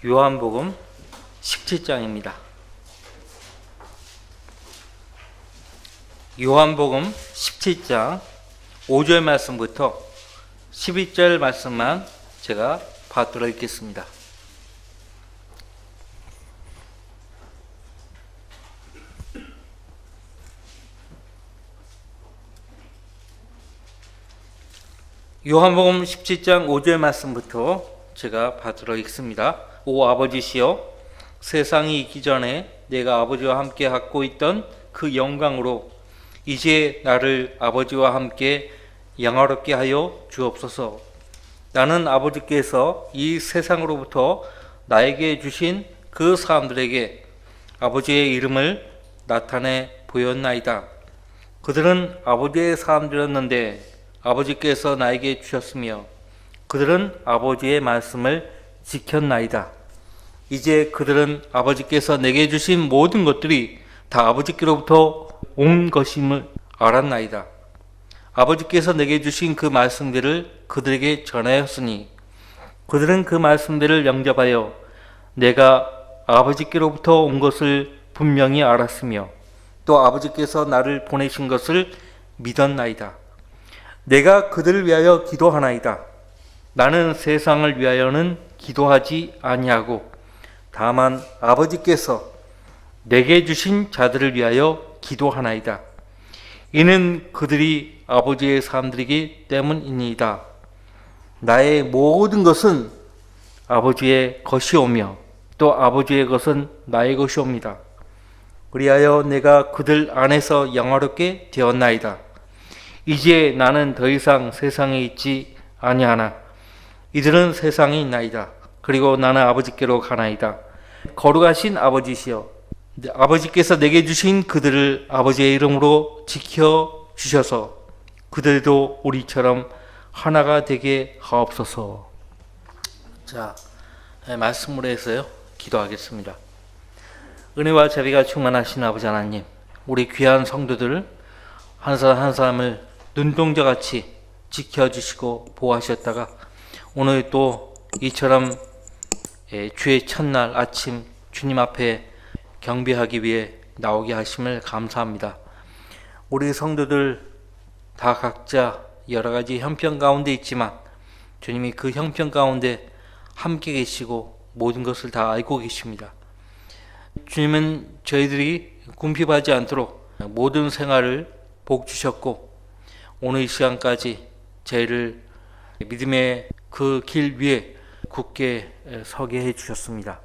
요한복음 17장입니다. 요한복음 17장 5절 말씀부터 12절 말씀만 제가 받들어 읽겠습니다. 요한복음 17장 5절 말씀부터 제가 받들어 읽습니다. 오 아버지시여, 세상이 있기 전에 내가 아버지와 함께 갖고 있던 그 영광으로 이제 나를 아버지와 함께 영화롭게 하여 주옵소서. 나는 아버지께서 이 세상으로부터 나에게 주신 그 사람들에게 아버지의 이름을 나타내 보였나이다. 그들은 아버지의 사람들이었는데 아버지께서 나에게 주셨으며 그들은 아버지의 말씀을 지켰나이다. 이제 그들은 아버지께서 내게 주신 모든 것들이 다 아버지께로부터 온 것임을 알았나이다. 아버지께서 내게 주신 그 말씀들을 그들에게 전하였으니 그들은 그 말씀들을 영접하여 내가 아버지께로부터 온 것을 분명히 알았으며 또 아버지께서 나를 보내신 것을 믿었나이다. 내가 그들을 위하여 기도하나이다. 나는 세상을 위하여는 기도하지 아니하고 다만 아버지께서 내게 주신 자들을 위하여 기도하나이다. 이는 그들이 아버지의 사람들이기 때문이니이다. 나의 모든 것은 아버지의 것이오며 또 아버지의 것은 나의 것이옵니다. 그리하여 내가 그들 안에서 영화롭게 되었나이다. 이제 나는 더 이상 세상에 있지 아니하나 이들은 세상에 있나이다. 그리고 나는 아버지께로 가나이다. 거룩하신 아버지시여, 아버지께서 내게 주신 그들을 아버지의 이름으로 지켜주셔서 그들도 우리처럼 하나가 되게 하옵소서. 자, 말씀으로 해서요 기도하겠습니다. 은혜와 자비가 충만하신 아버지 하나님, 우리 귀한 성도들 한 사람 한 사람을 눈동자같이 지켜주시고 보호하셨다가 오늘 또 이처럼 주의 첫날 아침 주님 앞에 경배하기 위해 나오게 하심을 감사합니다. 우리 성도들 다 각자 여러 가지 형편 가운데 있지만 주님이 그 형편 가운데 함께 계시고 모든 것을 다 알고 계십니다. 주님은 저희들이 궁핍하지 않도록 모든 생활을 복 주셨고 오늘 이 시간까지 저희를 믿음의 그 길 위에 굳게 서게 해 주셨습니다.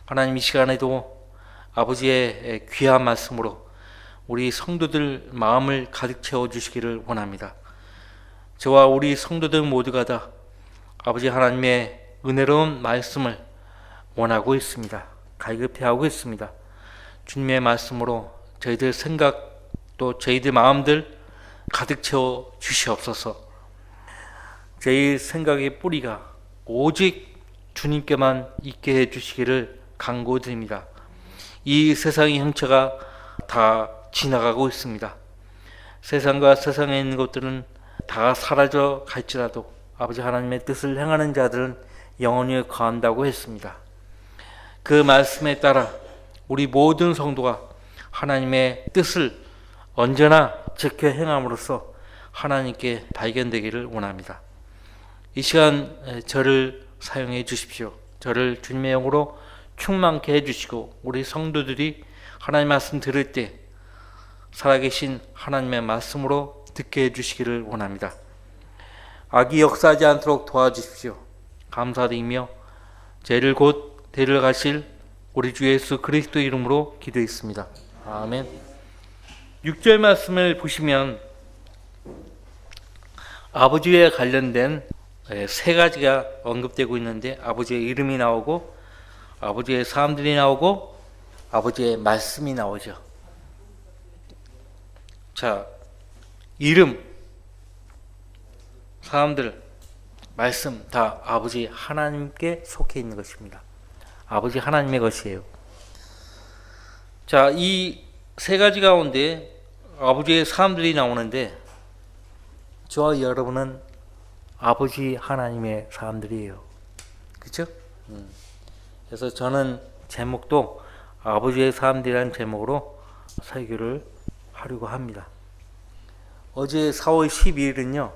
하나님, 이 시간에도 아버지의 귀한 말씀으로 우리 성도들 마음을 가득 채워 주시기를 원합니다. 저와 우리 성도들 모두가 다 아버지 하나님의 은혜로운 말씀을 원하고 있습니다. 갈급해하고 있습니다. 주님의 말씀으로 저희들 생각 또 저희들 마음들 가득 채워 주시옵소서. 저희 생각의 뿌리가 오직 주님께만 있게 해 주시기를 간구드립니다. 이 세상의 형체가 다 지나가고 있습니다. 세상과 세상에 있는 것들은 다 사라져 갈지라도 아버지 하나님의 뜻을 행하는 자들은 영원히 거한다고 했습니다. 그 말씀에 따라 우리 모든 성도가 하나님의 뜻을 언제나 지켜 행함으로써 하나님께 발견되기를 원합니다. 이 시간 저를 사용해 주십시오. 저를 주님의 영으로 충만케 해주시고 우리 성도들이 하나님 말씀 들을 때 살아계신 하나님의 말씀으로 듣게 해주시기를 원합니다. 악이 역사하지 않도록 도와주십시오. 감사드리며 저희를 곧 데려가실 우리 주 예수 그리스도 이름으로 기도했습니다. 아멘. 6절 말씀을 보시면 아버지에 관련된 세 가지가 언급되고 있는데 아버지의 이름이 나오고 아버지의 사람들이 나오고 아버지의 말씀이 나오죠. 자, 이름, 사람들, 말씀 다 아버지 하나님께 속해 있는 것입니다. 아버지 하나님의 것이에요. 자, 이 세 가지 가운데 아버지의 사람들이 나오는데 저와 여러분은 아버지 하나님의 사람들이에요. 그렇죠? 그래서 저는 제목도 아버지의 사람들이라는 제목으로 설교를 하려고 합니다. 어제 4월 12일은요.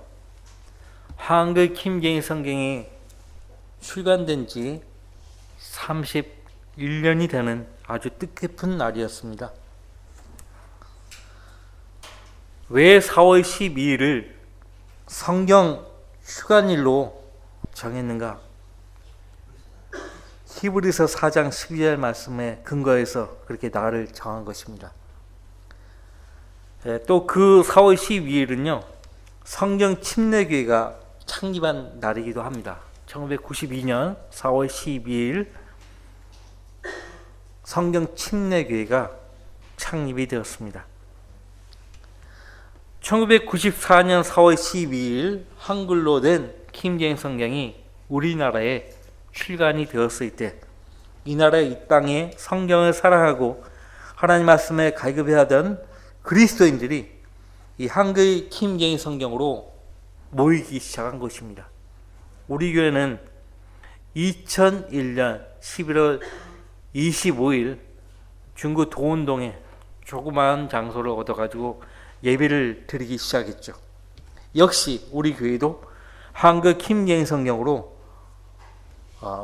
한글 김갱희 성경이 출간된 지 31년이 되는 아주 뜻깊은 날이었습니다. 왜 4월 12일을 성경 휴관일로 정했는가? 히브리서 4장 12절 말씀에 근거해서 그렇게 날을 정한 것입니다. 또 그 4월 12일은요. 성경 침례교회가 창립한 날이기도 합니다. 1992년 4월 12일 성경 침례교회가 창립이 되었습니다. 1994년 4월 12일 한글로 된 김갱희 성경이 우리나라에 출간이 되었을 때 이 나라 이 땅에 성경을 사랑하고 하나님 말씀에 갈급해 하던 그리스도인들이 이 한글 김갱희 성경으로 모이기 시작한 것입니다. 우리 교회는 2001년 11월 25일 중구 도운동에 조그마한 장소를 얻어가지고 예배를 드리기 시작했죠. 역시 우리 교회도 한글 김갱희 성경으로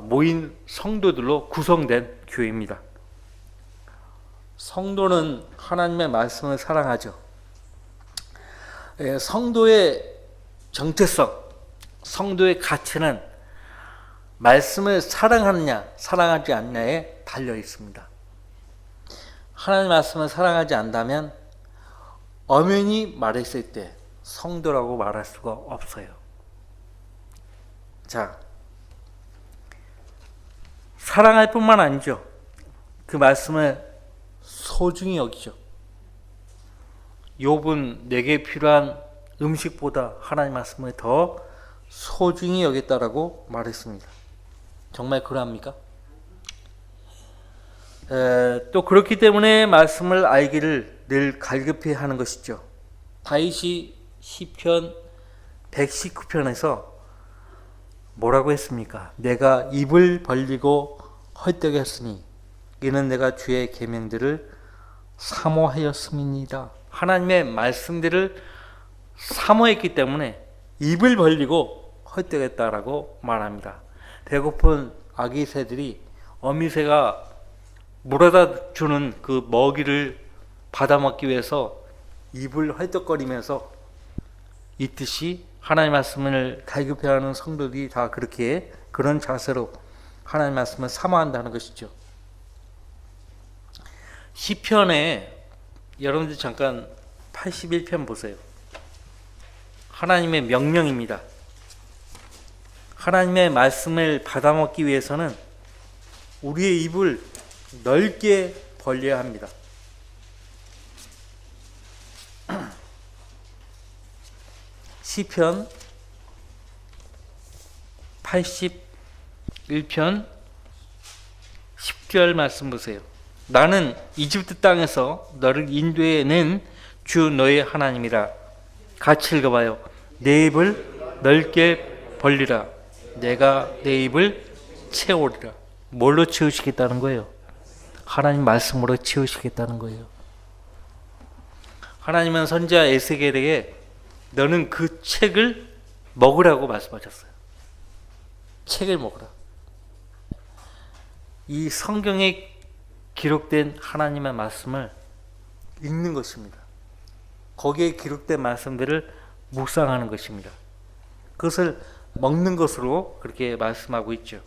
모인 성도들로 구성된 교회입니다. 성도는 하나님의 말씀을 사랑하죠. 성도의 정체성, 성도의 가치는 말씀을 사랑하느냐 사랑하지 않느냐에 달려 있습니다. 하나님의 말씀을 사랑하지 않다면 엄연히 말했을 때 성도라고 말할 수가 없어요. 자, 사랑할 뿐만 아니죠. 그 말씀을 소중히 여기죠. 욥은 내게 필요한 음식보다 하나님 말씀을 더 소중히 여겼다라고 말했습니다. 정말 그러합니까? 또 그렇기 때문에 말씀을 알기를 늘 갈급해 하는 것이죠. 다윗이 시편 119편에서 뭐라고 했습니까? 내가 입을 벌리고 헐떡였으니 이는 내가 주의 계명들을 사모하였음이니이다. 하나님의 말씀들을 사모했기 때문에 입을 벌리고 헐떡했다라고 말합니다. 배고픈 아기 새들이 어미 새가 물어다 주는 그 먹이를 받아먹기 위해서 입을 헐떡거리면서 있듯이 하나님의 말씀을 갈급해하는 성도들이 다 그렇게 그런 자세로 하나님의 말씀을 사모한다는 것이죠. 시편에 여러분들 잠깐 81편 보세요. 하나님의 명령입니다. 하나님의 말씀을 받아먹기 위해서는 우리의 입을 넓게 벌려야 합니다. 시편 81편 10절 말씀 보세요. 나는 이집트 땅에서 너를 인도해낸 주 너의 하나님이라. 같이 읽어봐요. 내 입을 넓게 벌리라. 내가 내 입을 채우리라. 뭘로 채우시겠다는 거예요? 하나님 말씀으로 채우시겠다는 거예요. 하나님은 선지자 에스겔에게 너는 그 책을 먹으라고 말씀하셨어요. 책을 먹으라. 이 성경에 기록된 하나님의 말씀을 읽는 것입니다. 거기에 기록된 말씀들을 묵상하는 것입니다. 그것을 먹는 것으로 그렇게 말씀하고 있죠.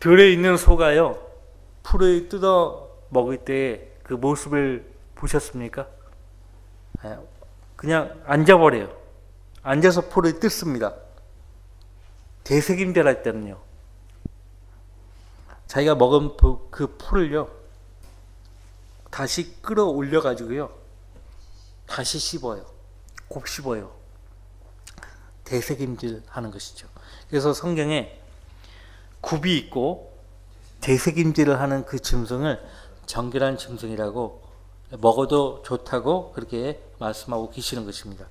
들에 있는 소가요, 풀을 뜯어 먹을 때 그 모습을 보셨습니까? 그냥 앉아버려요. 앉아서 풀을 뜯습니다. 되새김질 할 때는요, 자기가 먹은 그 풀을요 다시 끌어올려 가지고요 다시 씹어요. 곱 씹어요. 되새김질 하는 것이죠. 그래서 성경에 굽이 있고 되새김질을 하는 그 짐승을 정결한 짐승이라고, 먹어도 좋다고 그렇게 말씀하고 계시는 것입니다.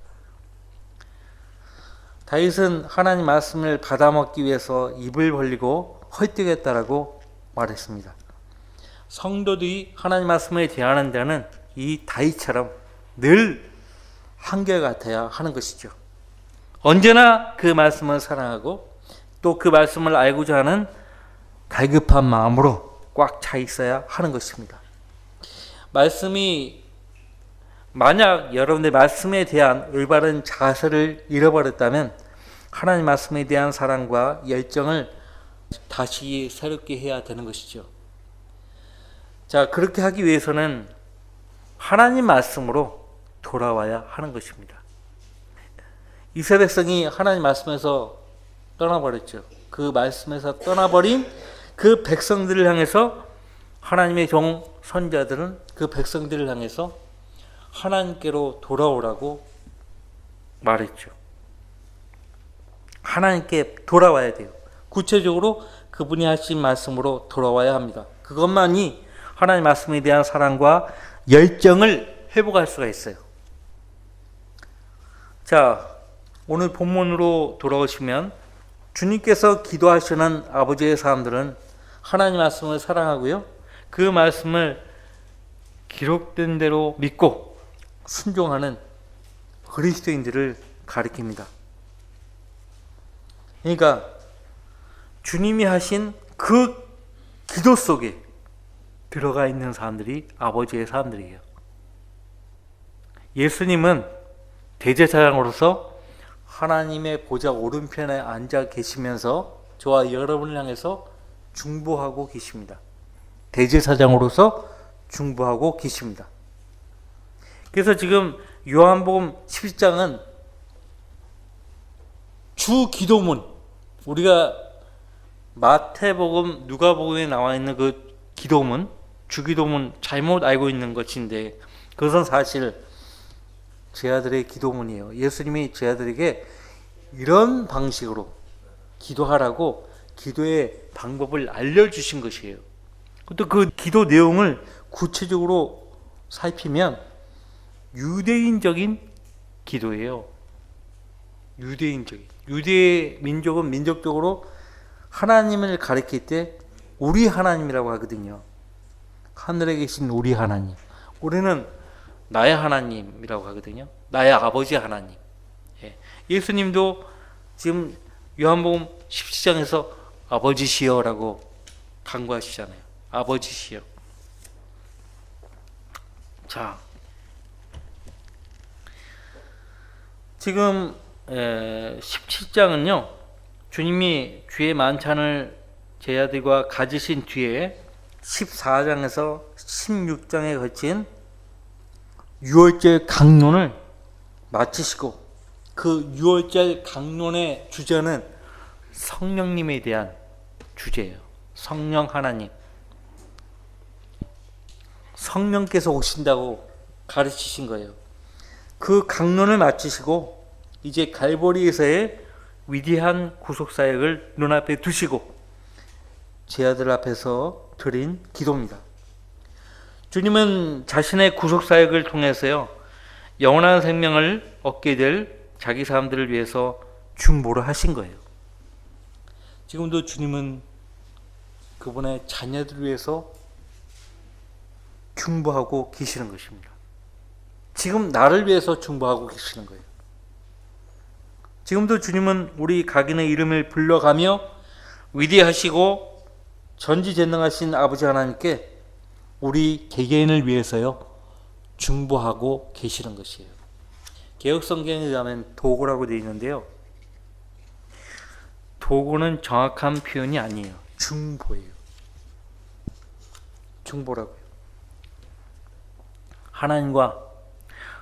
다윗은 하나님 말씀을 받아먹기 위해서 입을 벌리고 헐떡였다라고 말했습니다. 성도들이 하나님 말씀에 대하는 데는 이 다윗처럼 늘 한결같아야 하는 것이죠. 언제나 그 말씀을 사랑하고 또 그 말씀을 알고자 하는 갈급한 마음으로 꽉 차 있어야 하는 것입니다. 말씀이 만약 여러분의 말씀에 대한 올바른 자세를 잃어버렸다면 하나님 말씀에 대한 사랑과 열정을 다시 새롭게 해야 되는 것이죠. 자, 그렇게 하기 위해서는 하나님 말씀으로 돌아와야 하는 것입니다. 이스라엘 백성이 하나님 말씀에서 떠나버렸죠. 그 말씀에서 떠나버린 그 백성들을 향해서 하나님의 종 선자들은 그 백성들을 향해서 하나님께로 돌아오라고 말했죠. 하나님께 돌아와야 돼요. 구체적으로 그분이 하신 말씀으로 돌아와야 합니다. 그것만이 하나님 말씀에 대한 사랑과 열정을 회복할 수가 있어요. 자, 오늘 본문으로 돌아오시면 주님께서 기도하시는 아버지의 사람들은 하나님 말씀을 사랑하고요. 그 말씀을 기록된 대로 믿고 순종하는 그리스도인들을 가리킵니다. 그러니까 주님이 하신 그 기도 속에 들어가 있는 사람들이 아버지의 사람들이에요. 예수님은 대제사장으로서 하나님의 보좌 오른편에 앉아 계시면서 저와 여러분을 향해서 중보하고 계십니다. 대제사장으로서 중보하고 계십니다. 그래서 지금 요한복음 17장은 주 기도문, 우리가 마태복음, 누가복음에 나와 있는 그 기도문, 주기도문 잘못 알고 있는 것인데 그것은 사실 제 아들의 기도문이에요. 예수님이 제 아들에게 이런 방식으로 기도하라고 기도의 방법을 알려주신 것이에요. 또 그 기도 내용을 구체적으로 살피면 유대인적인 기도예요. 유대인적인. 유대 민족은 민족적으로 하나님을 가리킬 때 우리 하나님이라고 하거든요. 하늘에 계신 우리 하나님. 우리는 나의 하나님이라고 하거든요. 나의 아버지 하나님. 예수님도 지금 요한복음 17장에서 아버지시여라고 간구하시잖아요. 아버지시여. 자, 지금 17장은요. 주님이 주의 만찬을 제 아들과 가지신 뒤에 14장에서 16장에 거친 유월절 강론을 마치시고 그 유월절 강론의 주제는 성령님에 대한 주제예요. 성령 하나님. 성령께서 오신다고 가르치신 거예요. 그 강론을 마치시고 이제 갈보리에서의 위대한 구속사역을 눈앞에 두시고 제 아들 앞에서 드린 기도입니다. 주님은 자신의 구속사역을 통해서요 영원한 생명을 얻게 될 자기 사람들을 위해서 중보를 하신 거예요. 지금도 주님은 그분의 자녀들을 위해서 중보하고 계시는 것입니다. 지금 나를 위해서 중보하고 계시는 거예요. 지금도 주님은 우리 각인의 이름을 불러가며 위대하시고 전지전능하신 아버지 하나님께 우리 개개인을 위해서요 중보하고 계시는 것이에요. 개역성경에 의하면 도구라고 되어 있는데요, 도구는 정확한 표현이 아니에요. 중보예요. 중보라고요. 하나님과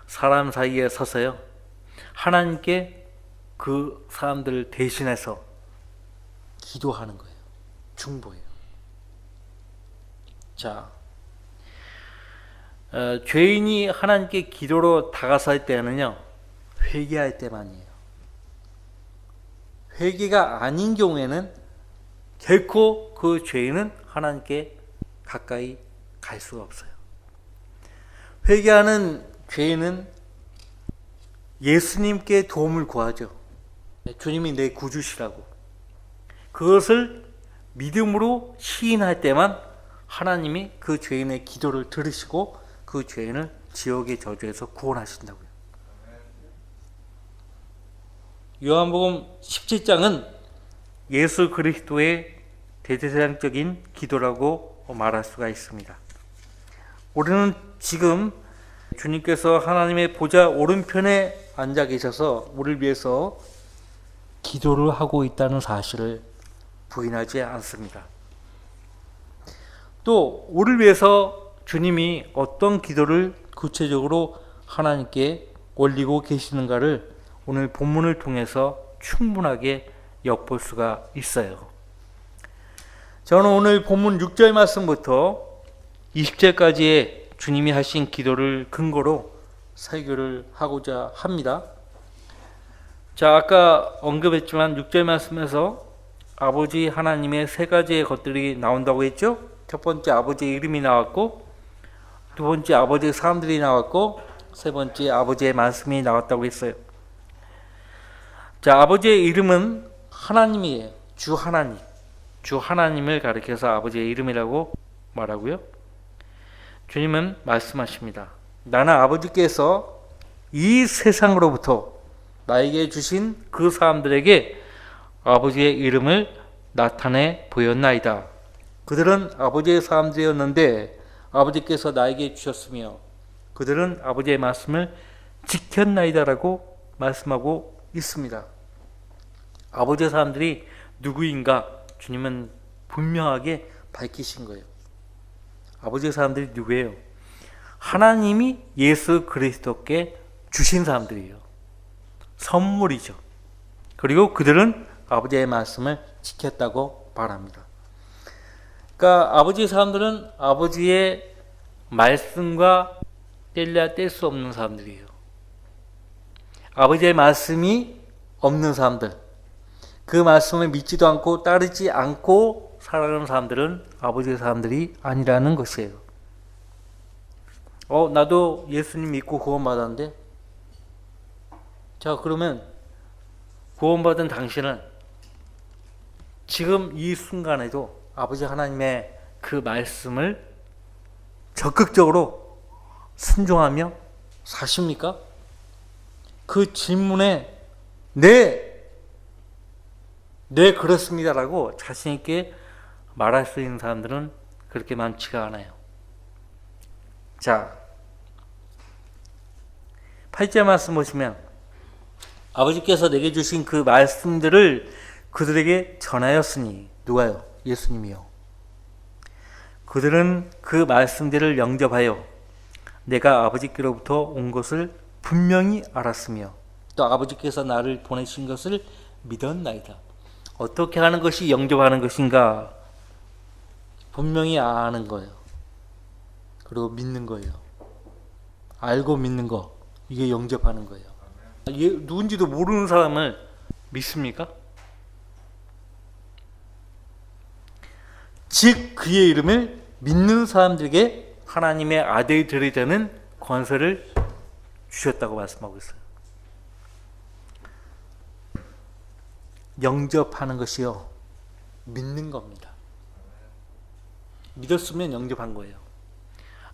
사람 사이에 서서요 하나님께 그 사람들을 대신해서 기도하는 거예요. 중보예요. 자, 죄인이 하나님께 기도로 다가설 때는요 회개할 때만이에요. 회개가 아닌 경우에는 결코 그 죄인은 하나님께 가까이 갈 수가 없어요. 회개하는 죄인은 예수님께 도움을 구하죠. 주님이 내 구주시라고. 그것을 믿음으로 시인할 때만 하나님이 그 죄인의 기도를 들으시고 그 죄인을 지옥의 저주에서 구원하신다고요. 요한복음 17장은 예수 그리스도의 대제사장적인 기도라고 말할 수가 있습니다. 우리는 지금 주님께서 하나님의 보좌 오른편에 앉아 계셔서 우리를 위해서 기도를 하고 있다는 사실을 부인하지 않습니다. 또 우리를 위해서 주님이 어떤 기도를 구체적으로 하나님께 올리고 계시는가를 오늘 본문을 통해서 충분하게 엿볼 수가 있어요. 저는 오늘 본문 6절 말씀부터 20절까지의 주님이 하신 기도를 근거로 설교를 하고자 합니다. 자, 아까 언급했지만 6절 말씀에서 아버지 하나님의 세 가지의 것들이 나온다고 했죠. 첫 번째 아버지의 이름이 나왔고, 두 번째 아버지의 사람들이 나왔고, 세 번째 아버지의 말씀이 나왔다고 했어요. 자, 아버지의 이름은 하나님이에요. 주 하나님. 주 하나님을 가리켜서 아버지의 이름이라고 말하고요. 주님은 말씀하십니다. 나는 아버지께서 이 세상으로부터 나에게 주신 그 사람들에게 아버지의 이름을 나타내 보였나이다. 그들은 아버지의 사람들이었는데 아버지께서 나에게 주셨으며 그들은 아버지의 말씀을 지켰나이다라고 말씀하고 있습니다. 아버지의 사람들이 누구인가 주님은 분명하게 밝히신 거예요. 아버지의 사람들이 누구예요? 하나님이 예수 그리스도께 주신 사람들이에요. 선물이죠. 그리고 그들은 아버지의 말씀을 지켰다고 말합니다. 그러니까 아버지의 사람들은 아버지의 말씀과 뗄래야 뗄 수 없는 사람들이에요. 아버지의 말씀이 없는 사람들, 그 말씀을 믿지도 않고 따르지 않고 살아가는 사람들은 아버지의 사람들이 아니라는 것이에요. 나도 예수님 믿고 구원받았는데, 자, 그러면 구원받은 당신은 지금 이 순간에도 아버지 하나님의 그 말씀을 적극적으로 순종하며 사십니까? 그 질문에 네, 그렇습니다라고 자신있게 말할 수 있는 사람들은 그렇게 많지가 않아요. 자, 8절 말씀 보시면 아버지께서 내게 주신 그 말씀들을 그들에게 전하였으니, 누가요? 예수님이요. 그들은 그 말씀들을 영접하여 내가 아버지께로부터 온 것을 분명히 알았으며 또 아버지께서 나를 보내신 것을 믿었나이다. 어떻게 하는 것이 영접하는 것인가? 분명히 아는 거예요. 그리고 믿는 거예요. 알고 믿는 거, 이게 영접하는 거예요. 누군지도 모르는 사람을 믿습니까? 즉 그의 이름을 믿는 사람들에게 하나님의 아들들이 되는 권세를 주셨다고 말씀하고 있어요. 영접하는 것이요, 믿는 겁니다. 믿었으면 영접한 거예요.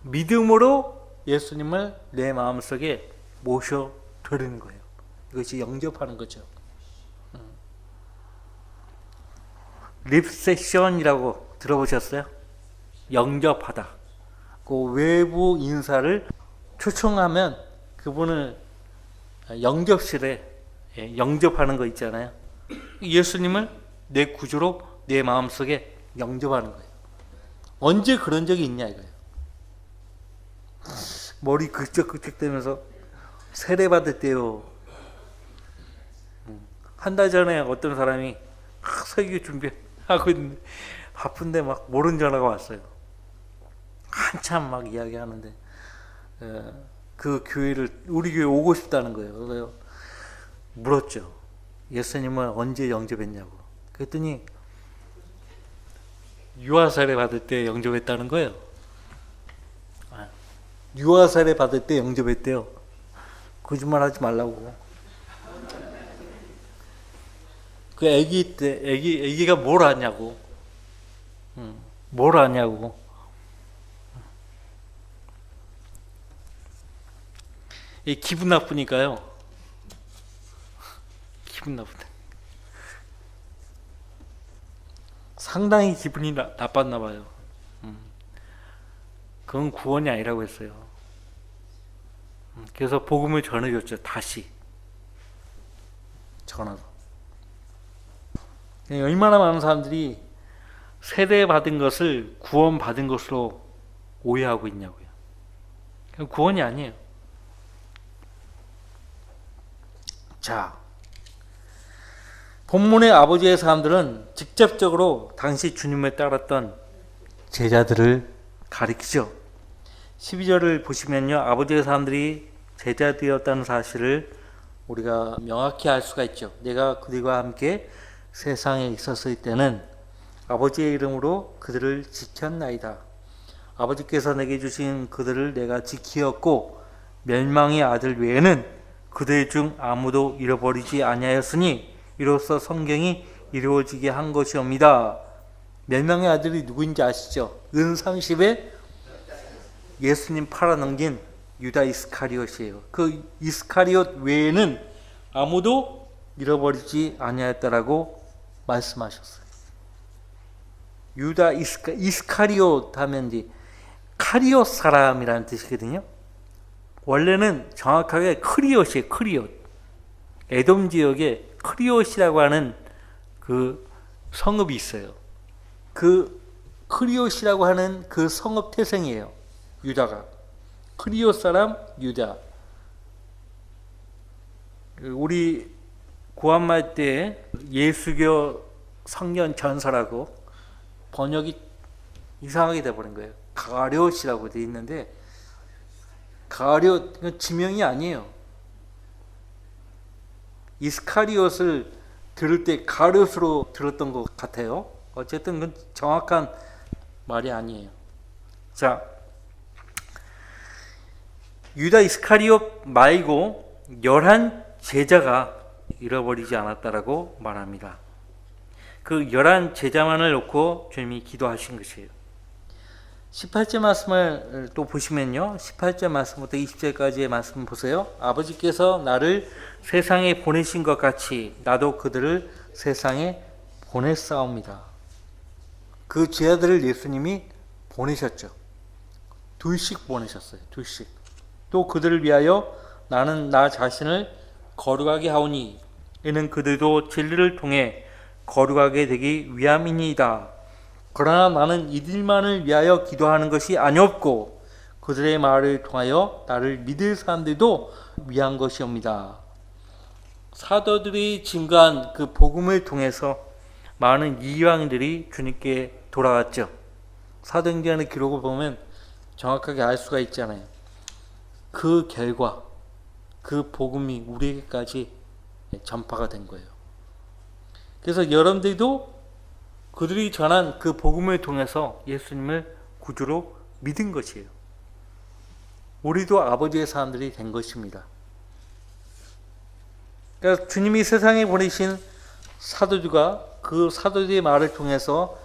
믿음으로 예수님을 내 마음속에 모셔드리는 거예요. 이것이 영접하는 거죠. 립세션이라고 들어보셨어요? 영접하다. 그 외부 인사를 초청하면 그분을 영접실에 영접하는 거 있잖아요. 예수님을 내 구주로 내 마음속에 영접하는 거예요. 언제 그런 적이 있냐 이거예요. 머리 긁적긁적 대면서 세례받을 때요. 한 달 전에 어떤 사람이 설교 준비하고 있는데 바쁜데 막 모른 전화가 왔어요. 한참 막 이야기하는데 그 교회를, 우리 교회 오고 싶다는 거예요. 그래서 물었죠. 예수님을 언제 영접했냐고. 그랬더니 유아세례 받을 때 영접했다는 거예요. 유아세례 받을 때 영접했대요. 거짓말하지 말라고. 그 아기가 뭘 하냐고. 뭘 아냐고. 이 기분 나쁘니까요. 기분 나쁘다. 상당히 기분이 나빴나 봐요. 그건 구원이 아니라고 했어요. 그래서 복음을 전해줬죠. 다시 전하고. 얼마나 많은 사람들이 세례받은 것을 구원받은 것으로 오해하고 있냐고요. 구원이 아니에요. 자, 본문의 아버지의 사람들은 직접적으로 당시 주님을 따랐던 제자들을 가리키죠. 12절을 보시면요, 아버지의 사람들이 제자되었다는 사실을 우리가 명확히 알 수가 있죠. 내가 그들과 함께 세상에 있었을 때는 아버지의 이름으로 그들을 지켰나이다. 아버지께서 내게 주신 그들을 내가 지키었고 멸망의 아들 외에는 그들 중 아무도 잃어버리지 아니하였으니 이로써 성경이 이루어지게 한 것이옵니다. 멸망의 아들이 누구인지 아시죠? 은 30에 예수님 팔아넘긴 유다 이스카리옷이에요. 그 이스카리옷 외에는 아무도 잃어버리지 아니하였다라고 말씀하셨어요. 유다 이스카리옷 하면 이제 카리옷 사람이라는 뜻이거든요. 원래는 정확하게 크리옷이에요. 크리옷. 에돔 지역에 크리옷이라고 하는 그 성읍이 있어요. 그 크리옷이라고 하는 그 성읍 태생이에요. 유다가. 크리옷 사람 유다. 우리 구한말 때 예수교 성년 전서라고 번역이 이상하게 돼버린 거예요. 가룟이라고 돼 있는데 가룟 지명이 아니에요. 이스카리옷을 들을 때 가룟으로 들었던 것 같아요. 어쨌든 그건 정확한 말이 아니에요. 자, 유다 이스카리옷 말고 11 제자가 잃어버리지 않았다라고 말합니다. 그 11 제자만을 놓고 주님이 기도하신 것이에요. 18절 말씀을 또 보시면요. 18절 말씀부터 20절까지의 말씀 보세요. 아버지께서 나를 세상에 보내신 것 같이 나도 그들을 세상에 보냈사옵니다. 그 제자들을 예수님이 보내셨죠. 둘씩 보내셨어요. 둘씩. 또 그들을 위하여 나는 나 자신을 거룩하게 하오니 이는 그들도 진리를 통해 거룩하게 되기 위함이니이다. 그러나 나는 이들만을 위하여 기도하는 것이 아니었고 그들의 말을 통하여 나를 믿을 사람들도 위한 것이옵니다. 사도들이 증거한 그 복음을 통해서 많은 이방인들이 주님께 돌아왔죠. 사도행전의 기록을 보면 정확하게 알 수가 있잖아요. 그 결과 그 복음이 우리에게까지 전파가 된 거예요. 그래서 여러분들도 그들이 전한 그 복음을 통해서 예수님을 구주로 믿은 것이에요. 우리도 아버지의 사람들이 된 것입니다. 그러니까 주님이 세상에 보내신 사도들과 그 사도들의 말을 통해서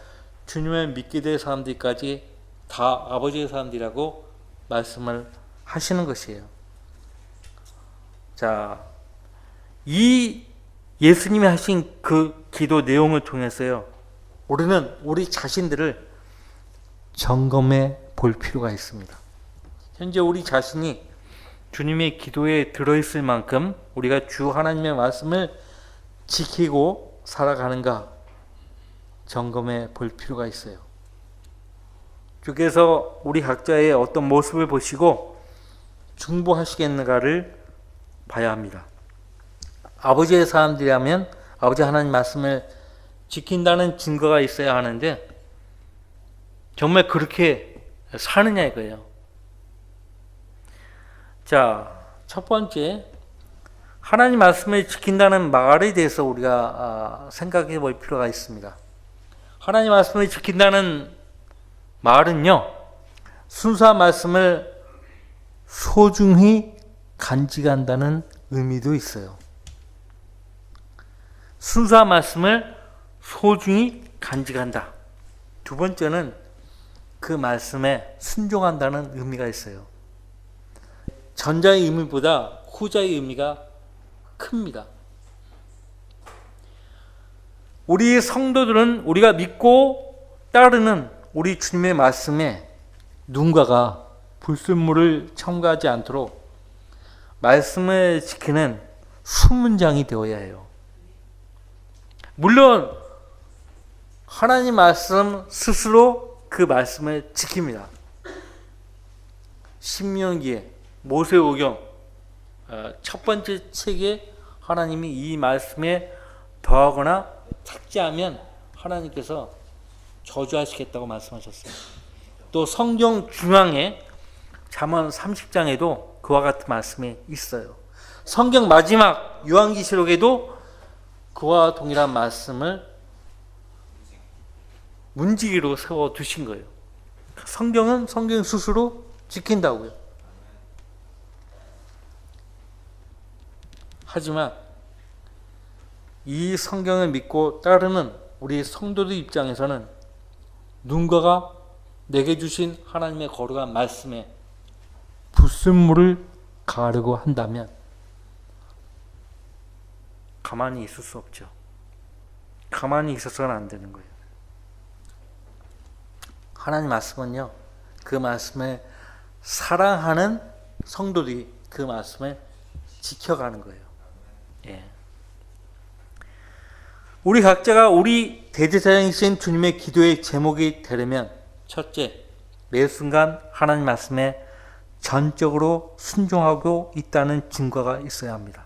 주님을 믿게 될 사람들까지 다 아버지의 사람들이라고 말씀을 하시는 것이에요. 자, 이 예수님이 하신 그 기도 내용을 통해서요, 우리는 우리 자신들을 점검해 볼 필요가 있습니다. 현재 우리 자신이 주님의 기도에 들어있을 만큼 우리가 주 하나님의 말씀을 지키고 살아가는가 점검해 볼 필요가 있어요. 주께서 우리 각자의 어떤 모습을 보시고 중보하시겠는가를 봐야 합니다. 아버지의 사람들이라면 아버지 하나님 말씀을 지킨다는 증거가 있어야 하는데 정말 그렇게 사느냐 이거예요. 자, 첫 번째, 하나님 말씀을 지킨다는 말에 대해서 우리가 생각해 볼 필요가 있습니다. 하나님 말씀을 지킨다는 말은요, 순수한 말씀을 소중히 간직한다는 의미도 있어요. 순수한 말씀을 소중히 간직한다. 두 번째는 그 말씀에 순종한다는 의미가 있어요. 전자의 의미보다 후자의 의미가 큽니다. 우리 성도들은 우리가 믿고 따르는 우리 주님의 말씀에 누군가가 불순물을 첨가하지 않도록 말씀을 지키는 수문장이 되어야 해요. 물론 하나님 말씀 스스로 그 말씀을 지킵니다. 신명기에 모세오경 첫 번째 책에 하나님이 이 말씀에 더하거나 삭제하면 하나님께서 저주하시겠다고 말씀하셨어요. 또 성경 중앙에 잠언 30장에도 그와 같은 말씀이 있어요. 성경 마지막 요한계시록에도 그와 동일한 말씀을 문지기로 세워두신 거예요. 성경은 성경 스스로 지킨다고요. 하지만 이 성경을 믿고 따르는 우리 성도들 입장에서는 누군가가 내게 주신 하나님의 거룩한 말씀에 불순물을 가하려고 한다면 가만히 있을 수 없죠. 가만히 있어서는 안 되는 거예요. 하나님 말씀은요, 그 말씀을 사랑하는 성도들이 그 말씀을 지켜가는 거예요. 예. 우리 각자가 우리 대제사장이신 주님의 기도의 제목이 되려면 첫째, 매 순간 하나님 말씀에 전적으로 순종하고 있다는 증거가 있어야 합니다.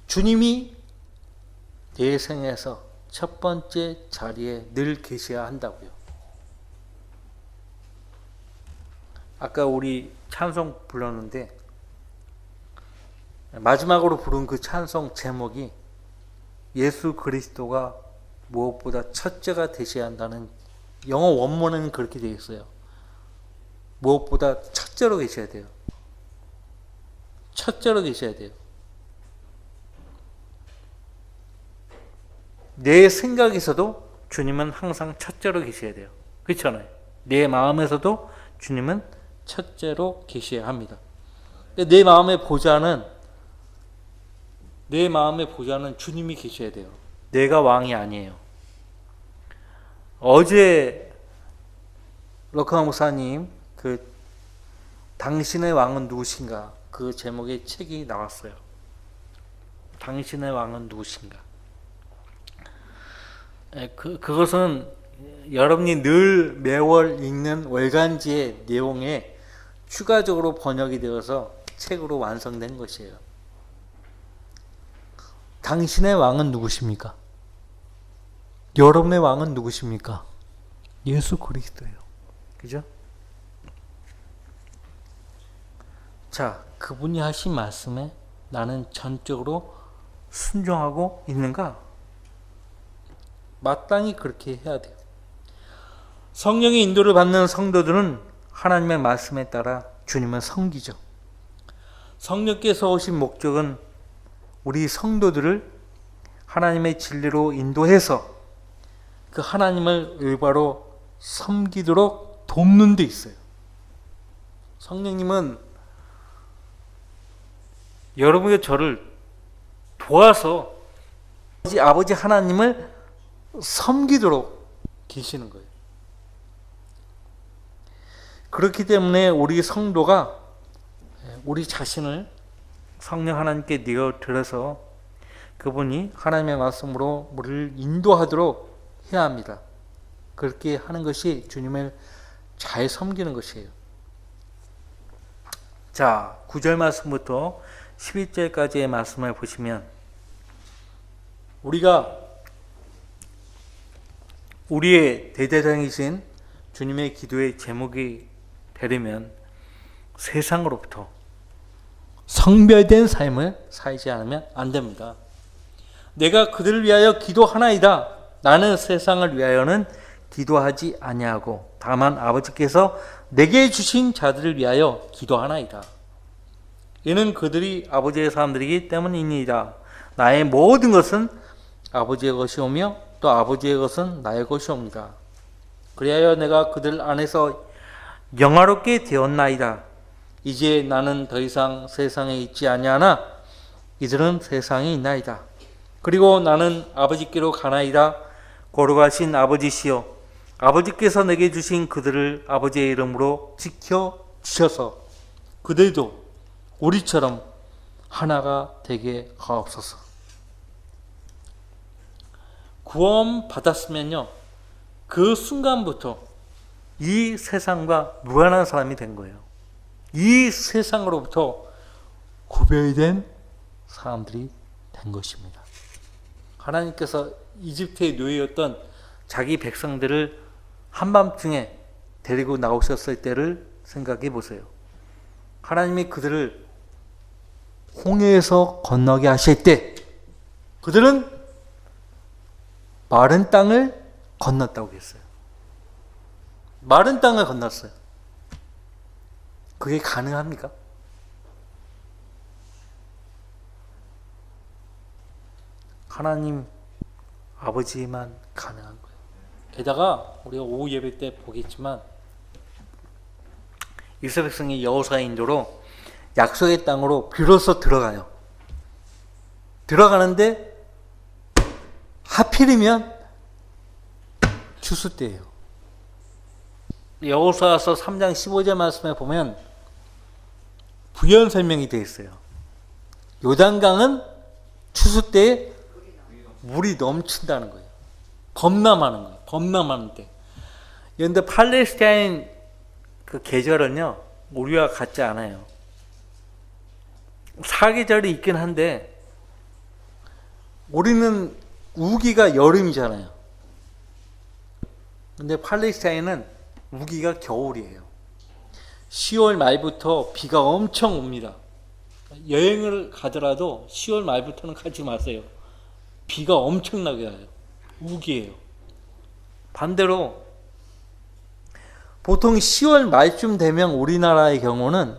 주님이 내 생에서 첫 번째 자리에 늘 계셔야 한다고요. 아까 우리 찬송 불렀는데 마지막으로 부른 그 찬송 제목이 예수 그리스도가 무엇보다 첫째가 되셔야 한다는, 영어 원문은 그렇게 되어 있어요. 무엇보다 첫째로 계셔야 돼요. 첫째로 계셔야 돼요. 내 생각에서도 주님은 항상 첫째로 계셔야 돼요. 그렇잖아요. 내 마음에서도 주님은 첫째로 계셔야 합니다. 내 마음의 보좌는 주님이 계셔야 돼요. 내가 왕이 아니에요. 어제 럭카 목사님 그 당신의 왕은 누구신가, 그 제목의 책이 나왔어요. 당신의 왕은 누구신가. 그것은 여러분이 늘 매월 읽는 월간지의 내용에 추가적으로 번역이 되어서 책으로 완성된 것이에요. 당신의 왕은 누구십니까? 여러분의 왕은 누구십니까? 예수 그리스도예요. 그죠? 자, 그분이 하신 말씀에 나는 전적으로 순종하고 있는가? 마땅히 그렇게 해야 돼요. 성령의 인도를 받는 성도들은 하나님의 말씀에 따라 주님을 섬기죠. 성령께서 오신 목적은 우리 성도들을 하나님의 진리로 인도해서 그 하나님을 올바로 섬기도록 돕는 데 있어요. 성령님은 여러분과 저를 도와서 아버지 하나님을 섬기도록 계시는 거예요. 그렇기 때문에 우리 성도가 우리 자신을 성령 하나님께 내어드려서 그분이 하나님의 말씀으로 우리를 인도하도록 해야 합니다. 그렇게 하는 것이 주님을 잘 섬기는 것이에요. 자, 9절 말씀부터 11절까지의 말씀을 보시면 우리가 우리의 대제사장이신 주님의 기도의 제목이 되려면 세상으로부터 성별된 삶을 살지 않으면 안 됩니다. 내가 그들을 위하여 기도하나이다. 나는 세상을 위하여는 기도하지 아니하고 다만 아버지께서 내게 주신 자들을 위하여 기도하나이다. 이는 그들이 아버지의 사람들이기 때문이니이다. 나의 모든 것은 아버지의 것이오며 또 아버지의 것은 나의 것이옵니다. 그리하여 내가 그들 안에서 영화롭게 되었나이다. 이제 나는 더 이상 세상에 있지 아니하나 이들은 세상에 있나이다. 그리고 나는 아버지께로 가나이다. 거룩하신 아버지시여, 아버지께서 내게 주신 그들을 아버지의 이름으로 지켜 주셔서 그들도 우리처럼 하나가 되게 하옵소서. 구원 받았으면요, 그 순간부터 이 세상과 무관한 사람이 된 거예요. 이 세상으로부터 구별이 된 사람들이 된 것입니다. 하나님께서 이집트의 노예였던 자기 백성들을 한밤중에 데리고 나오셨을 때를 생각해 보세요. 하나님이 그들을 홍해에서 건너게 하실 때 그들은 마른 땅을 건넜다고 했어요. 마른 땅을 건넜어요. 그게 가능합니까? 하나님 아버지만 가능한 거예요. 게다가 우리가 오후 예배 때 보겠지만 이스라엘 백성이 여호수아의 인도로 약속의 땅으로 비로소 들어가요. 들어가는데 하필이면 추수 때예요. 여호수아서 3장 15절 말씀에 보면 부연 설명이 되어 있어요. 요단강은 추수 때에 물이 넘친다는 거예요. 겁나 많은 거예요. 겁나 많은 때. 그런데 팔레스타인 그 계절은요, 우리와 같지 않아요. 사계절이 있긴 한데 우리는 우기가 여름이잖아요. 근데 팔레스타인은 우기가 겨울이에요. 10월 말부터 비가 엄청 옵니다. 여행을 가더라도 10월 말부터는 가지 마세요. 비가 엄청나게 와요. 우기예요. 반대로 보통 10월 말쯤 되면 우리나라의 경우는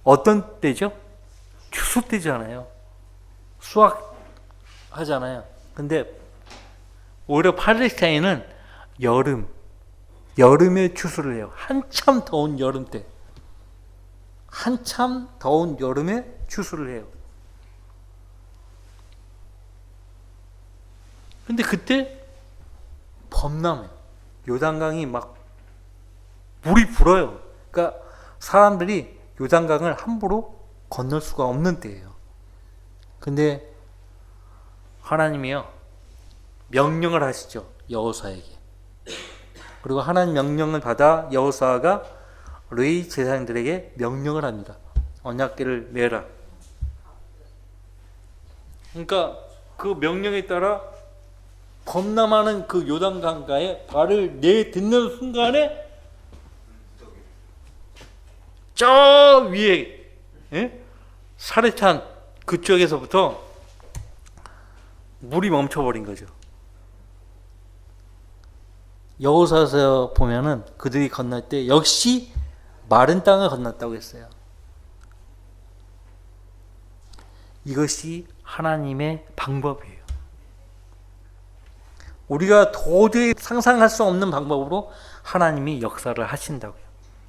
어떤 때죠? 추수 때잖아요. 수확 하잖아요. 근데 오히려 팔레스타인은 여름에 추수를 해요. 한참 더운 여름 때. 한참 더운 여름에 추수를 해요. 근데 그때 범람해요. 요단강이 막 물이 불어요. 그러니까 사람들이 요단강을 함부로 건널 수가 없는 때예요. 근데 하나님이요, 명령을 하시죠. 여호수아에게. 그리고 하나님 명령을 받아 여호수아가 레위 제사장들에게 명령을 합니다. 언약궤를 메라. 그러니까 그 명령에 따라 겁나 많은 그 요단강가에 발을 내딛는 순간에 저 위에 사레찬 그쪽에서부터 물이 멈춰버린 거죠. 여호수아서 보면은 그들이 건널 때 역시 마른 땅을 건넜다고 했어요. 이것이 하나님의 방법이에요. 우리가 도저히 상상할 수 없는 방법으로 하나님이 역사를 하신다고요.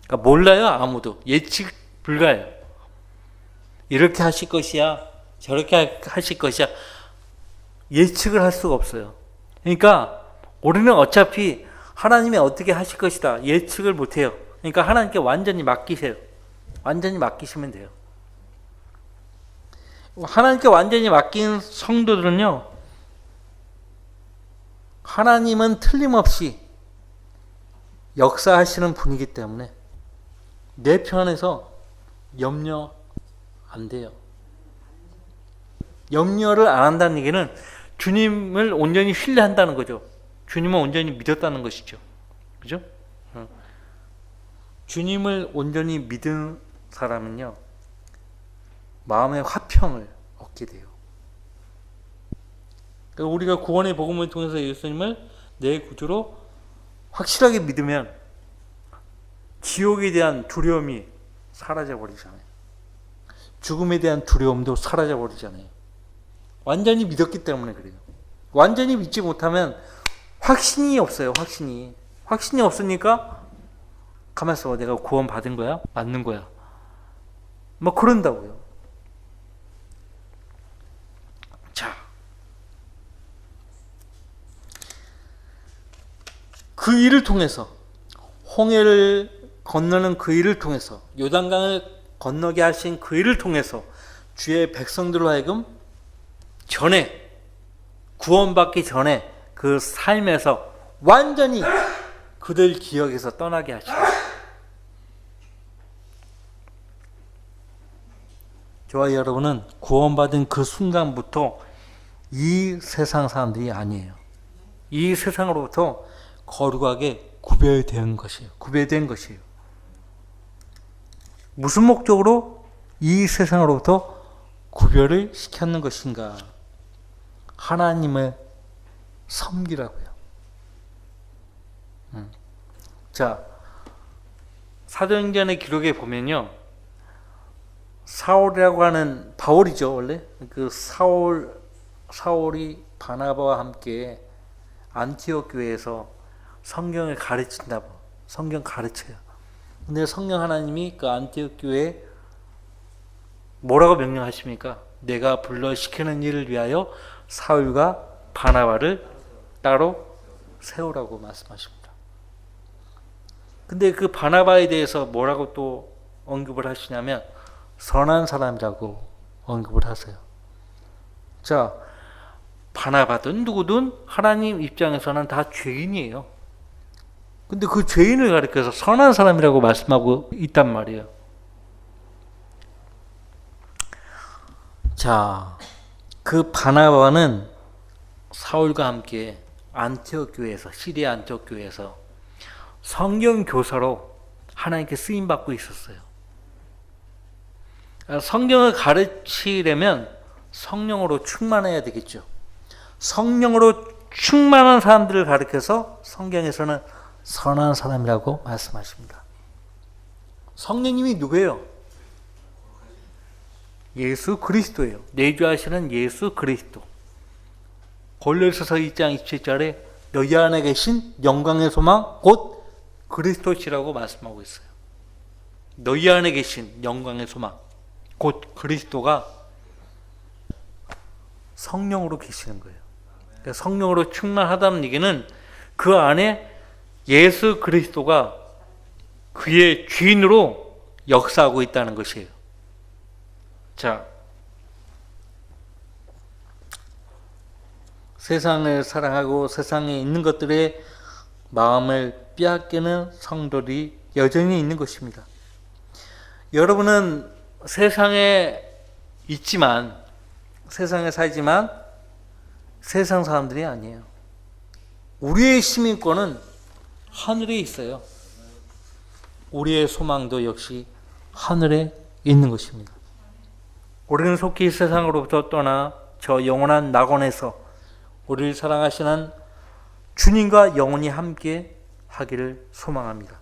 그러니까 몰라요. 아무도. 예측 불가해요. 이렇게 하실 것이야, 저렇게 하실 것이야, 예측을 할 수가 없어요. 그러니까 우리는 어차피 하나님이 어떻게 하실 것이다 예측을 못해요. 그러니까 하나님께 완전히 맡기세요. 완전히 맡기시면 돼요. 하나님께 완전히 맡긴 성도들은요, 하나님은 틀림없이 역사하시는 분이기 때문에 내 편에서 염려 안 돼요. 염려를 안 한다는 얘기는 주님을 온전히 신뢰한다는 거죠. 주님을 온전히 믿었다는 것이죠. 그죠? 주님을 온전히 믿은 사람은요, 마음의 화평을 얻게 돼요. 그러니까 우리가 구원의 복음을 통해서 예수님을 내 구주로 확실하게 믿으면 지옥에 대한 두려움이 사라져 버리잖아요. 죽음에 대한 두려움도 사라져 버리잖아요. 완전히 믿었기 때문에 그래요. 완전히 믿지 못하면 확신이 없어요. 확신이 없으니까 가만히 있어. 내가 구원 받은 거야? 맞는 거야? 뭐 그런다고요. 자, 그 일을 통해서, 홍해를 건너는 그 일을 통해서, 요단강을 건너게 하신 그 일을 통해서 주의 백성들로 하여금 전에, 구원받기 전에 그 삶에서 완전히 그들 기억에서 떠나게 하시고, 저와 여러분은 구원받은 그 순간부터 이 세상 사람들이 아니에요. 이 세상으로부터 거룩하게 구별된 것이에요. 무슨 목적으로 이 세상으로부터 구별을 시켰는 것인가? 하나님을 섬기라고요. 자, 사도행전의 기록에 보면요, 사울이라고 하는, 바울이죠 원래, 그 사울이 바나바와 함께 안티옥 교회에서 성경을 가르친다고, 성경 가르쳐요. 근데 성령 하나님이 그 안티옥 교회에 뭐라고 명령하십니까? 내가 불러 시키는 일을 위하여 사울과 바나바를 따로 세우라고 말씀하십니다. 근데 그 바나바에 대해서 뭐라고 또 언급을 하시냐면 선한 사람이라고 언급을 하세요. 자, 바나바든 누구든 하나님 입장에서는 다 죄인이에요. 근데 그 죄인을 가리켜서 선한 사람이라고 말씀하고 있단 말이에요. 자, 그 바나바는 사울과 함께 안티옥 교회에서, 시리아 안티옥 교회에서 성경 교사로 하나님께 쓰임 받고 있었어요. 성경을 가르치려면 성령으로 충만해야 되겠죠. 성령으로 충만한 사람들을 가르쳐서 성경에서는 선한 사람이라고 말씀하십니다. 성령님이 누구예요? 예수 그리스도예요. 내주하시는 예수 그리스도. 골로새서 2장 27절에 너희 안에 계신 영광의 소망 곧 그리스도시라고 말씀하고 있어요. 너희 안에 계신 영광의 소망 곧 그리스도가 성령으로 계시는 거예요. 그러니까 성령으로 충만하다는 얘기는 그 안에 예수 그리스도가 그의 주인으로 역사하고 있다는 것이에요. 자, 세상을 사랑하고 세상에 있는 것들의 마음을 빼앗기는 성도들이 여전히 있는 것입니다. 여러분은 세상에 있지만, 세상에 살지만 세상 사람들이 아니에요. 우리의 시민권은 하늘에 있어요. 우리의 소망도 역시 하늘에 있는 것입니다. 우리는 속히 세상으로부터 떠나 저 영원한 낙원에서 우리를 사랑하시는 주님과 영원히 함께 하기를 소망합니다.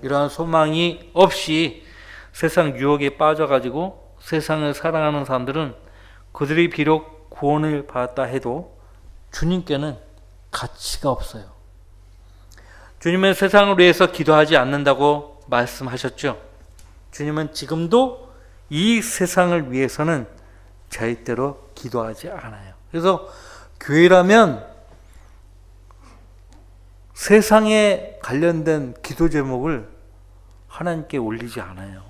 이러한 소망이 없이 세상 유혹에 빠져가지고 세상을 사랑하는 사람들은 그들이 비록 구원을 받았다 해도 주님께는 가치가 없어요. 주님은 세상을 위해서 기도하지 않는다고 말씀하셨죠. 주님은 지금도 이 세상을 위해서는 절대로 기도하지 않아요. 그래서 교회라면 세상에 관련된 기도 제목을 하나님께 올리지 않아요.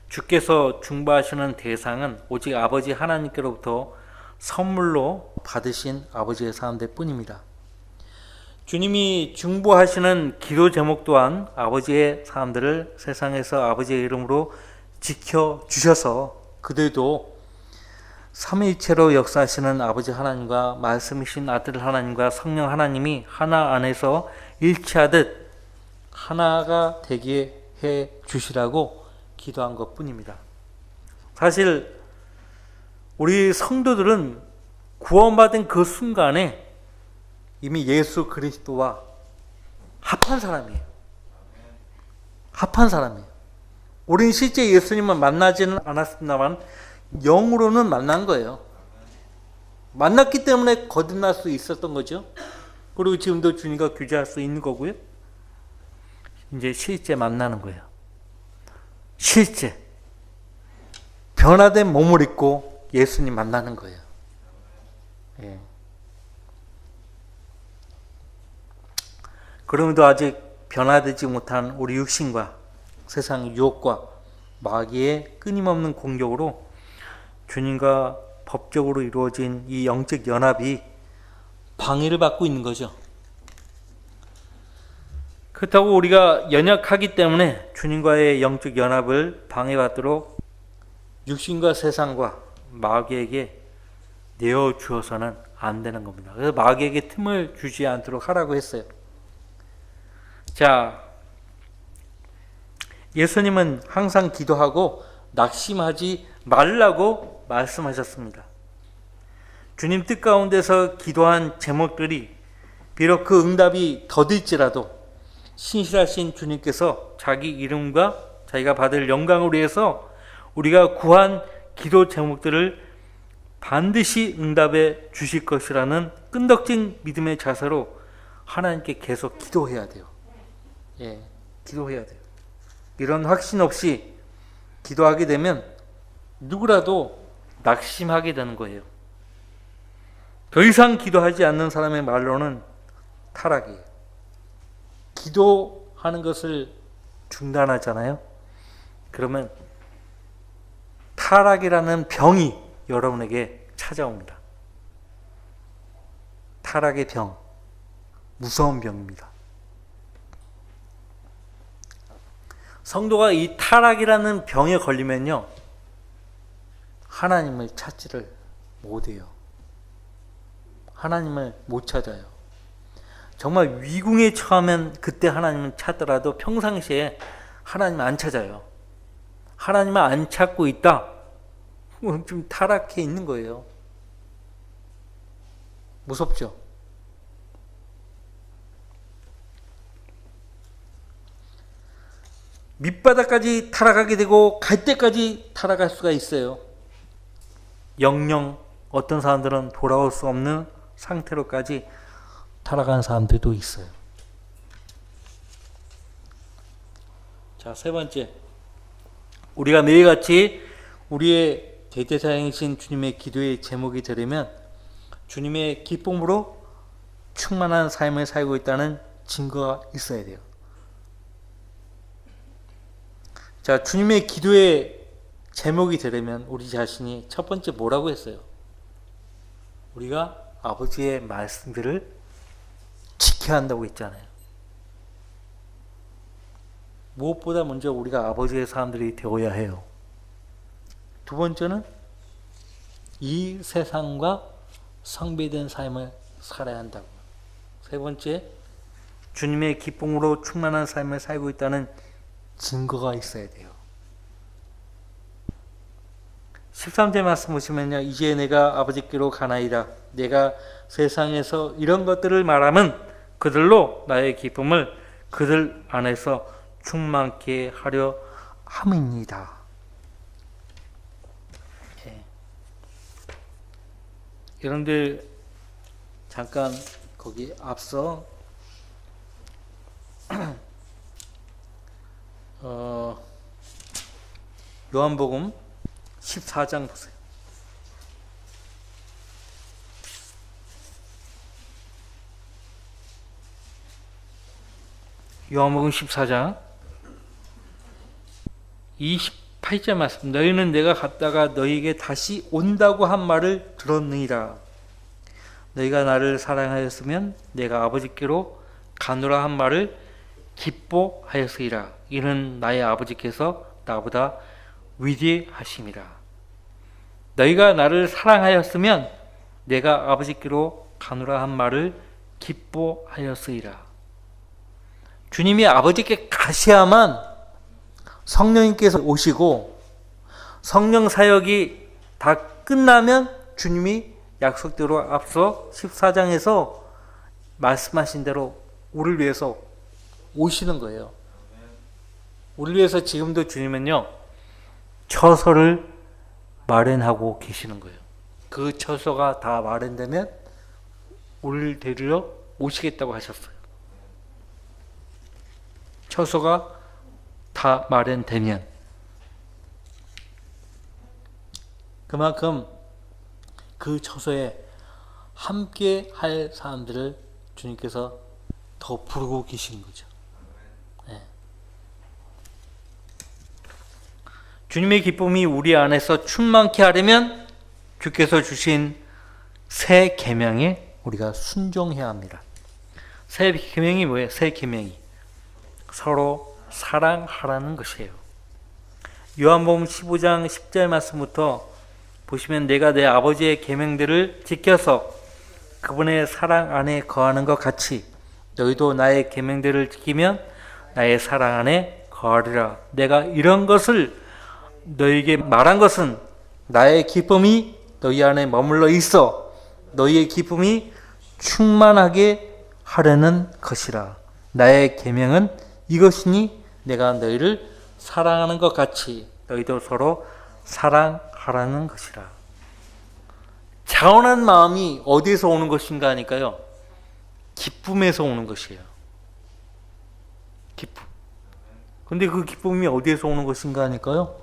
주께서 중보하시는 대상은 오직 아버지 하나님께로부터 선물로 받으신 아버지의 사람들 뿐입니다. 주님이 중보하시는 기도 제목 또한 아버지의 사람들을 세상에서 아버지의 이름으로 지켜주셔서 그들도 삼위일체로 역사하시는 아버지 하나님과 말씀이신 아들 하나님과 성령 하나님이 하나 안에서 일치하듯 하나가 되게 해 주시라고 기도한 것 뿐입니다. 사실 우리 성도들은 구원받은 그 순간에 이미 예수 그리스도와 합한 사람이에요. 합한 사람이에요. 우리는 실제 예수님을 만나지는 않았습니다만 영으로는 만난 거예요. 만났기 때문에 거듭날 수 있었던 거죠. 그리고 지금도 주님과 교제할 수 있는 거고요. 이제 실제 만나는 거예요. 실제 변화된 몸을 입고 예수님 만나는 거예요. 예. 그럼에도 아직 변화되지 못한 우리 육신과 세상 유혹과 마귀의 끊임없는 공격으로 주님과 법적으로 이루어진 이 영적 연합이 방해를 받고 있는 거죠. 그렇다고 우리가 연약하기 때문에 주님과의 영적 연합을 방해받도록 육신과 세상과 마귀에게 내어주어서는 안 되는 겁니다. 그래서 마귀에게 틈을 주지 않도록 하라고 했어요. 자, 예수님은 항상 기도하고 낙심하지 말라고 말씀하셨습니다. 주님 뜻 가운데서 기도한 제목들이 비록 그 응답이 더딜지라도 신실하신 주님께서 자기 이름과 자기가 받을 영광을 위해서 우리가 구한 기도 제목들을 반드시 응답해 주실 것이라는 끈덕진 믿음의 자세로 하나님께 계속 기도해야 돼요. 예, 기도해야 돼요. 이런 확신 없이 기도하게 되면 누구라도 낙심하게 되는 거예요. 더 이상 기도하지 않는 사람의 말로는 타락이에요. 기도하는 것을 중단하잖아요. 그러면 타락이라는 병이 여러분에게 찾아옵니다. 타락의 병, 무서운 병입니다. 성도가 이 타락이라는 병에 걸리면요, 하나님을 찾지를 못해요. 하나님을 못 찾아요. 정말 위궁에 처하면 그때 하나님을 찾더라도 평상시에 하나님을 안 찾아요. 하나님을 안 찾고 있다? 좀 타락해 있는 거예요. 무섭죠? 밑바닥까지 타락하게 되고 갈 때까지 타락할 수가 있어요. 영영 어떤 사람들은 돌아올 수 없는 상태로까지 타락한 사람들도 있어요. 자, 세 번째, 우리가 매일같이 우리의 대제사장이신 주님의 기도의 제목이 되려면 주님의 기쁨으로 충만한 삶을 살고 있다는 증거가 있어야 돼요. 자, 주님의 기도의 제목이 되려면 우리 자신이 첫 번째 뭐라고 했어요? 우리가 아버지의 말씀들을 지켜야 한다고 했잖아요. 무엇보다 먼저 우리가 아버지의 사람들이 되어야 해요. 두 번째는 이 세상과 상배된 삶을 살아야 한다고. 세 번째, 주님의 기쁨으로 충만한 삶을 살고 있다는 증거가 있어야 돼요. 13절 말씀 보시면요, 이제 내가 아버지께로 가나이다. 내가 세상에서 이런 것들을 말하면 그들로 나의 기쁨을 그들 안에서 충만케 하려 함입니다. 예. 여러분들 잠깐 거기 앞서 요한복음 14장 보세요. 요한복음 14장 28절 말씀. 너희는 내가 갔다가 너희에게 다시 온다고 한 말을 들었느니라. 너희가 나를 사랑하였으면 내가 아버지께로 가노라 한 말을 기뻐하였으리라. 이는 나의 아버지께서 나보다 위대하심이라. 너희가 나를 사랑하였으면 내가 아버지께로 가노라 한 말을 기뻐하였으리라. 주님이 아버지께 가셔야만 성령님께서 오시고 성령 사역이 다 끝나면 주님이 약속대로 앞서 14장에서 말씀하신 대로 우리를 위해서 오시는 거예요. 우리를 위해서 지금도 주님은요, 처소를 마련하고 계시는 거예요. 그 처소가 다 마련되면 우리를 데리러 오시겠다고 하셨어요. 처소가 다 마련되면. 그만큼 그 처소에 함께 할 사람들을 주님께서 더 부르고 계시는 거죠. 네. 주님의 기쁨이 우리 안에서 충만케 하려면 주께서 주신 새 계명에 우리가 순종해야 합니다. 새 계명이 뭐예요? 새 계명이 서로 사랑하라는 것이에요. 요한복음 15장 10절 말씀부터 보시면 내가 내 아버지의 계명들을 지켜서 그분의 사랑 안에 거하는 것 같이 너희도 나의 계명들을 지키면 나의 사랑 안에 거하리라. 내가 이런 것을 너희에게 말한 것은 나의 기쁨이 너희 안에 머물러 있어 너희의 기쁨이 충만하게 하려는 것이라. 나의 계명은 이것이니 내가 너희를 사랑하는 것 같이 너희도 서로 사랑하라는 것이라. 자원한 마음이 어디에서 오는 것인가 하니까요, 기쁨에서 오는 것이에요. 기쁨. 근데 그 기쁨이 어디에서 오는 것인가 하니까요,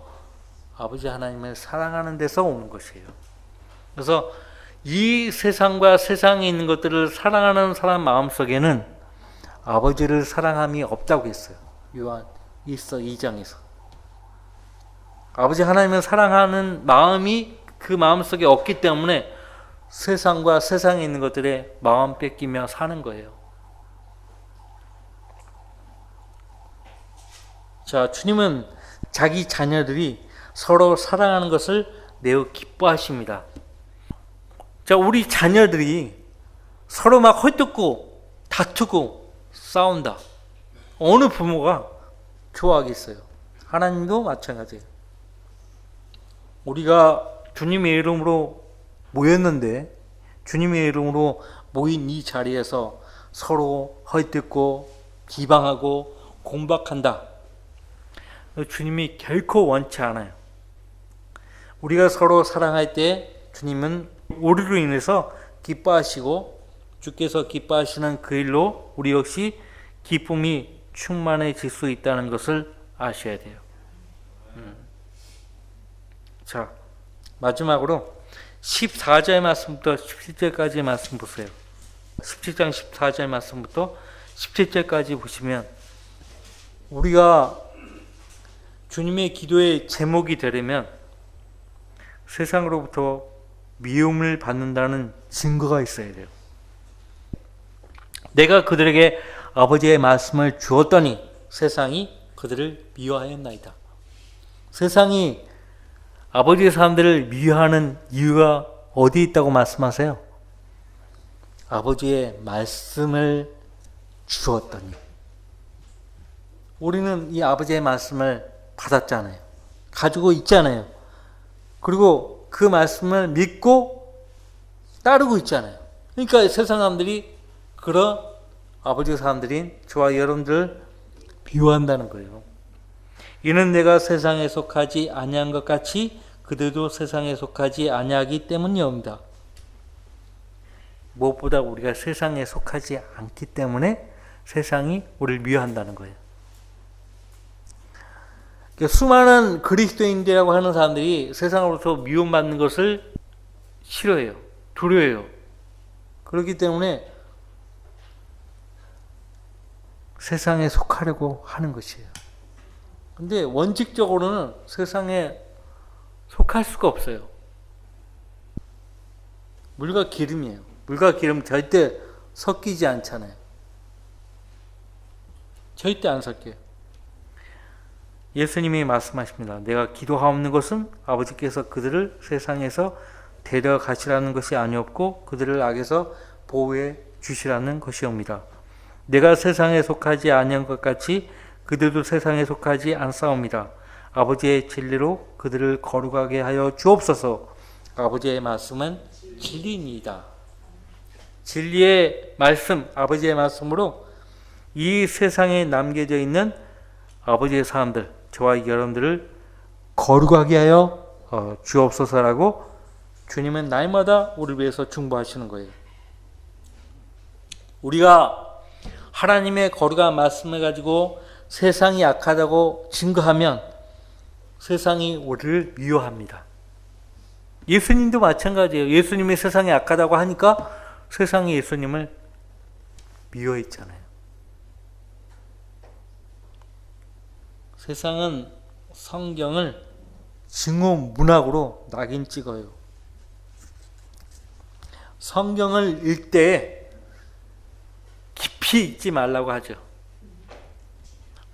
아버지 하나님을 사랑하는 데서 오는 것이에요. 그래서 이 세상과 세상에 있는 것들을 사랑하는 사람 마음속에는 아버지를 사랑함이 없다고 했어요. 요한 2장에서. 아버지 하나님을 사랑하는 마음이 그 마음속에 없기 때문에 세상과 세상에 있는 것들에 마음 뺏기며 사는 거예요. 자, 주님은 자기 자녀들이 서로 사랑하는 것을 매우 기뻐하십니다. 자, 우리 자녀들이 서로 막 헐뜯고 다투고 싸운다. 어느 부모가 좋아하겠어요? 하나님도 마찬가지예요. 우리가 주님의 이름으로 모였는데 주님의 이름으로 모인 이 자리에서 서로 헐뜯고 비방하고 공박한다. 주님이 결코 원치 않아요. 우리가 서로 사랑할 때 주님은 우리로 인해서 기뻐하시고 주께서 기뻐하시는 그 일로 우리 역시 기쁨이 충만해질 수 있다는 것을 아셔야 돼요. 자, 마지막으로 14절 말씀부터 17절까지 말씀 보세요. 17장 14절 말씀부터 17절까지 보시면 우리가 주님의 기도의 제목이 되려면 세상으로부터 미움을 받는다는 증거가 있어야 돼요. 내가 그들에게 아버지의 말씀을 주었더니 세상이 그들을 미워하였나이다. 세상이 아버지의 사람들을 미워하는 이유가 어디 있다고 말씀하세요? 아버지의 말씀을 주었더니. 우리는 이 아버지의 말씀을 받았잖아요. 가지고 있잖아요. 그리고 그 말씀을 믿고 따르고 있잖아요. 그러니까 세상 사람들이 그런 아버지 사람들인 저와 여러분들을 미워한다는 거예요. 이는 내가 세상에 속하지 아니한 것 같이 그들도 세상에 속하지 아니하기 때문이옵니다. 무엇보다 우리가 세상에 속하지 않기 때문에 세상이 우리를 미워한다는 거예요. 수많은 그리스도인들이라고 하는 사람들이 세상으로부터 미움받는 것을 싫어해요. 두려워해요. 그렇기 때문에 세상에 속하려고 하는 것이에요. 근데 원칙적으로는 세상에 속할 수가 없어요. 물과 기름이에요. 물과 기름 절대 섞이지 않잖아요. 절대 안 섞여요. 예수님이 말씀하십니다. 내가 기도하옵는 것은 아버지께서 그들을 세상에서 데려가시라는 것이 아니었고 그들을 악에서 보호해 주시라는 것이옵니다. 내가 세상에 속하지 아니한 것 같이 그들도 세상에 속하지 않사옵니다. 아버지의 진리로 그들을 거룩하게 하여 주옵소서. 아버지의 말씀은 진리입니다. 진리의 말씀, 아버지의 말씀으로 이 세상에 남겨져 있는 아버지의 사람들, 저와 여러분들을 거룩하게 하여 주옵소서라고 주님은 날마다 우리를 위해서 중보하시는 거예요. 우리가 하나님의 거룩한 말씀을 가지고 세상이 약하다고 증거하면 세상이 우리를 미워합니다. 예수님도 마찬가지예요. 예수님이 세상이 약하다고 하니까 세상이 예수님을 미워했잖아요. 세상은 성경을 증오 문학으로 낙인 찍어요. 성경을 읽을 때 깊이 읽지 말라고 하죠.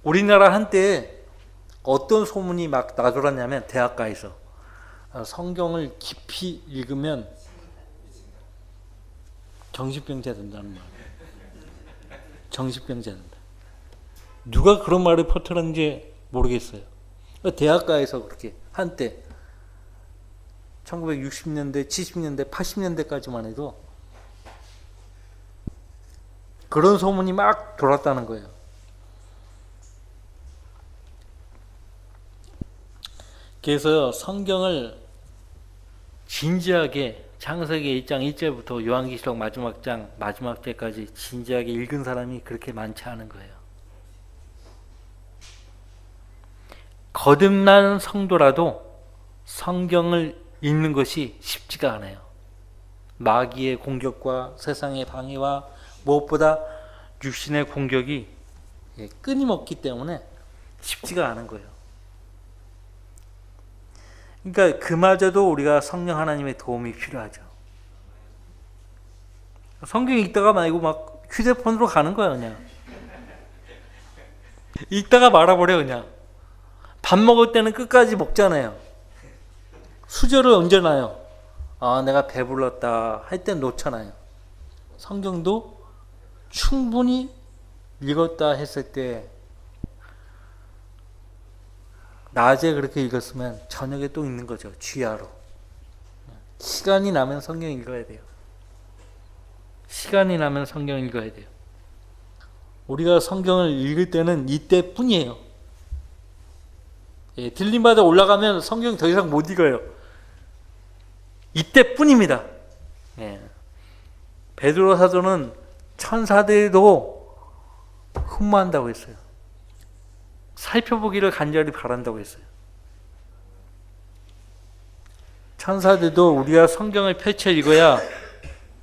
우리나라 한때 어떤 소문이 막 나돌았냐면 대학가에서 성경을 깊이 읽으면 정신병자 된다는 말. 정신병자 된다. 누가 그런 말을 퍼뜨렸는지 모르겠어요. 대학가에서 그렇게 한때 1960년대, 70년대, 80년대까지만 해도 그런 소문이 막 돌았다는 거예요. 그래서 성경을 진지하게 창세기 1장 1절부터 요한계시록 마지막 장 마지막 절까지 진지하게 읽은 사람이 그렇게 많지 않은 거예요. 거듭난 성도라도 성경을 읽는 것이 쉽지가 않아요. 마귀의 공격과 세상의 방해와 무엇보다 육신의 공격이 끊임없기 때문에 쉽지가 않은 거예요. 그러니까 그마저도 우리가 성령 하나님의 도움이 필요하죠. 성경 읽다가 말고 막 휴대폰으로 가는 거야 그냥. 읽다가 말아버려 그냥. 밥 먹을 때는 끝까지 먹잖아요. 수저를 얹어놔요. 아, 내가 배불렀다 할 땐 놓잖아요. 성경도 충분히 읽었다 했을 때 낮에 그렇게 읽었으면 저녁에 또 읽는 거죠. 취하로. 시간이 나면 성경 읽어야 돼요. 시간이 나면 성경 읽어야 돼요. 우리가 성경을 읽을 때는 이때뿐이에요. 들림받아 올라가면 성경 더 이상 못 읽어요. 이때뿐입니다. 베드로 사도는 천사들도 흠모한다고 했어요. 살펴보기를 간절히 바란다고 했어요. 천사들도 우리가 성경을 펼쳐 읽어야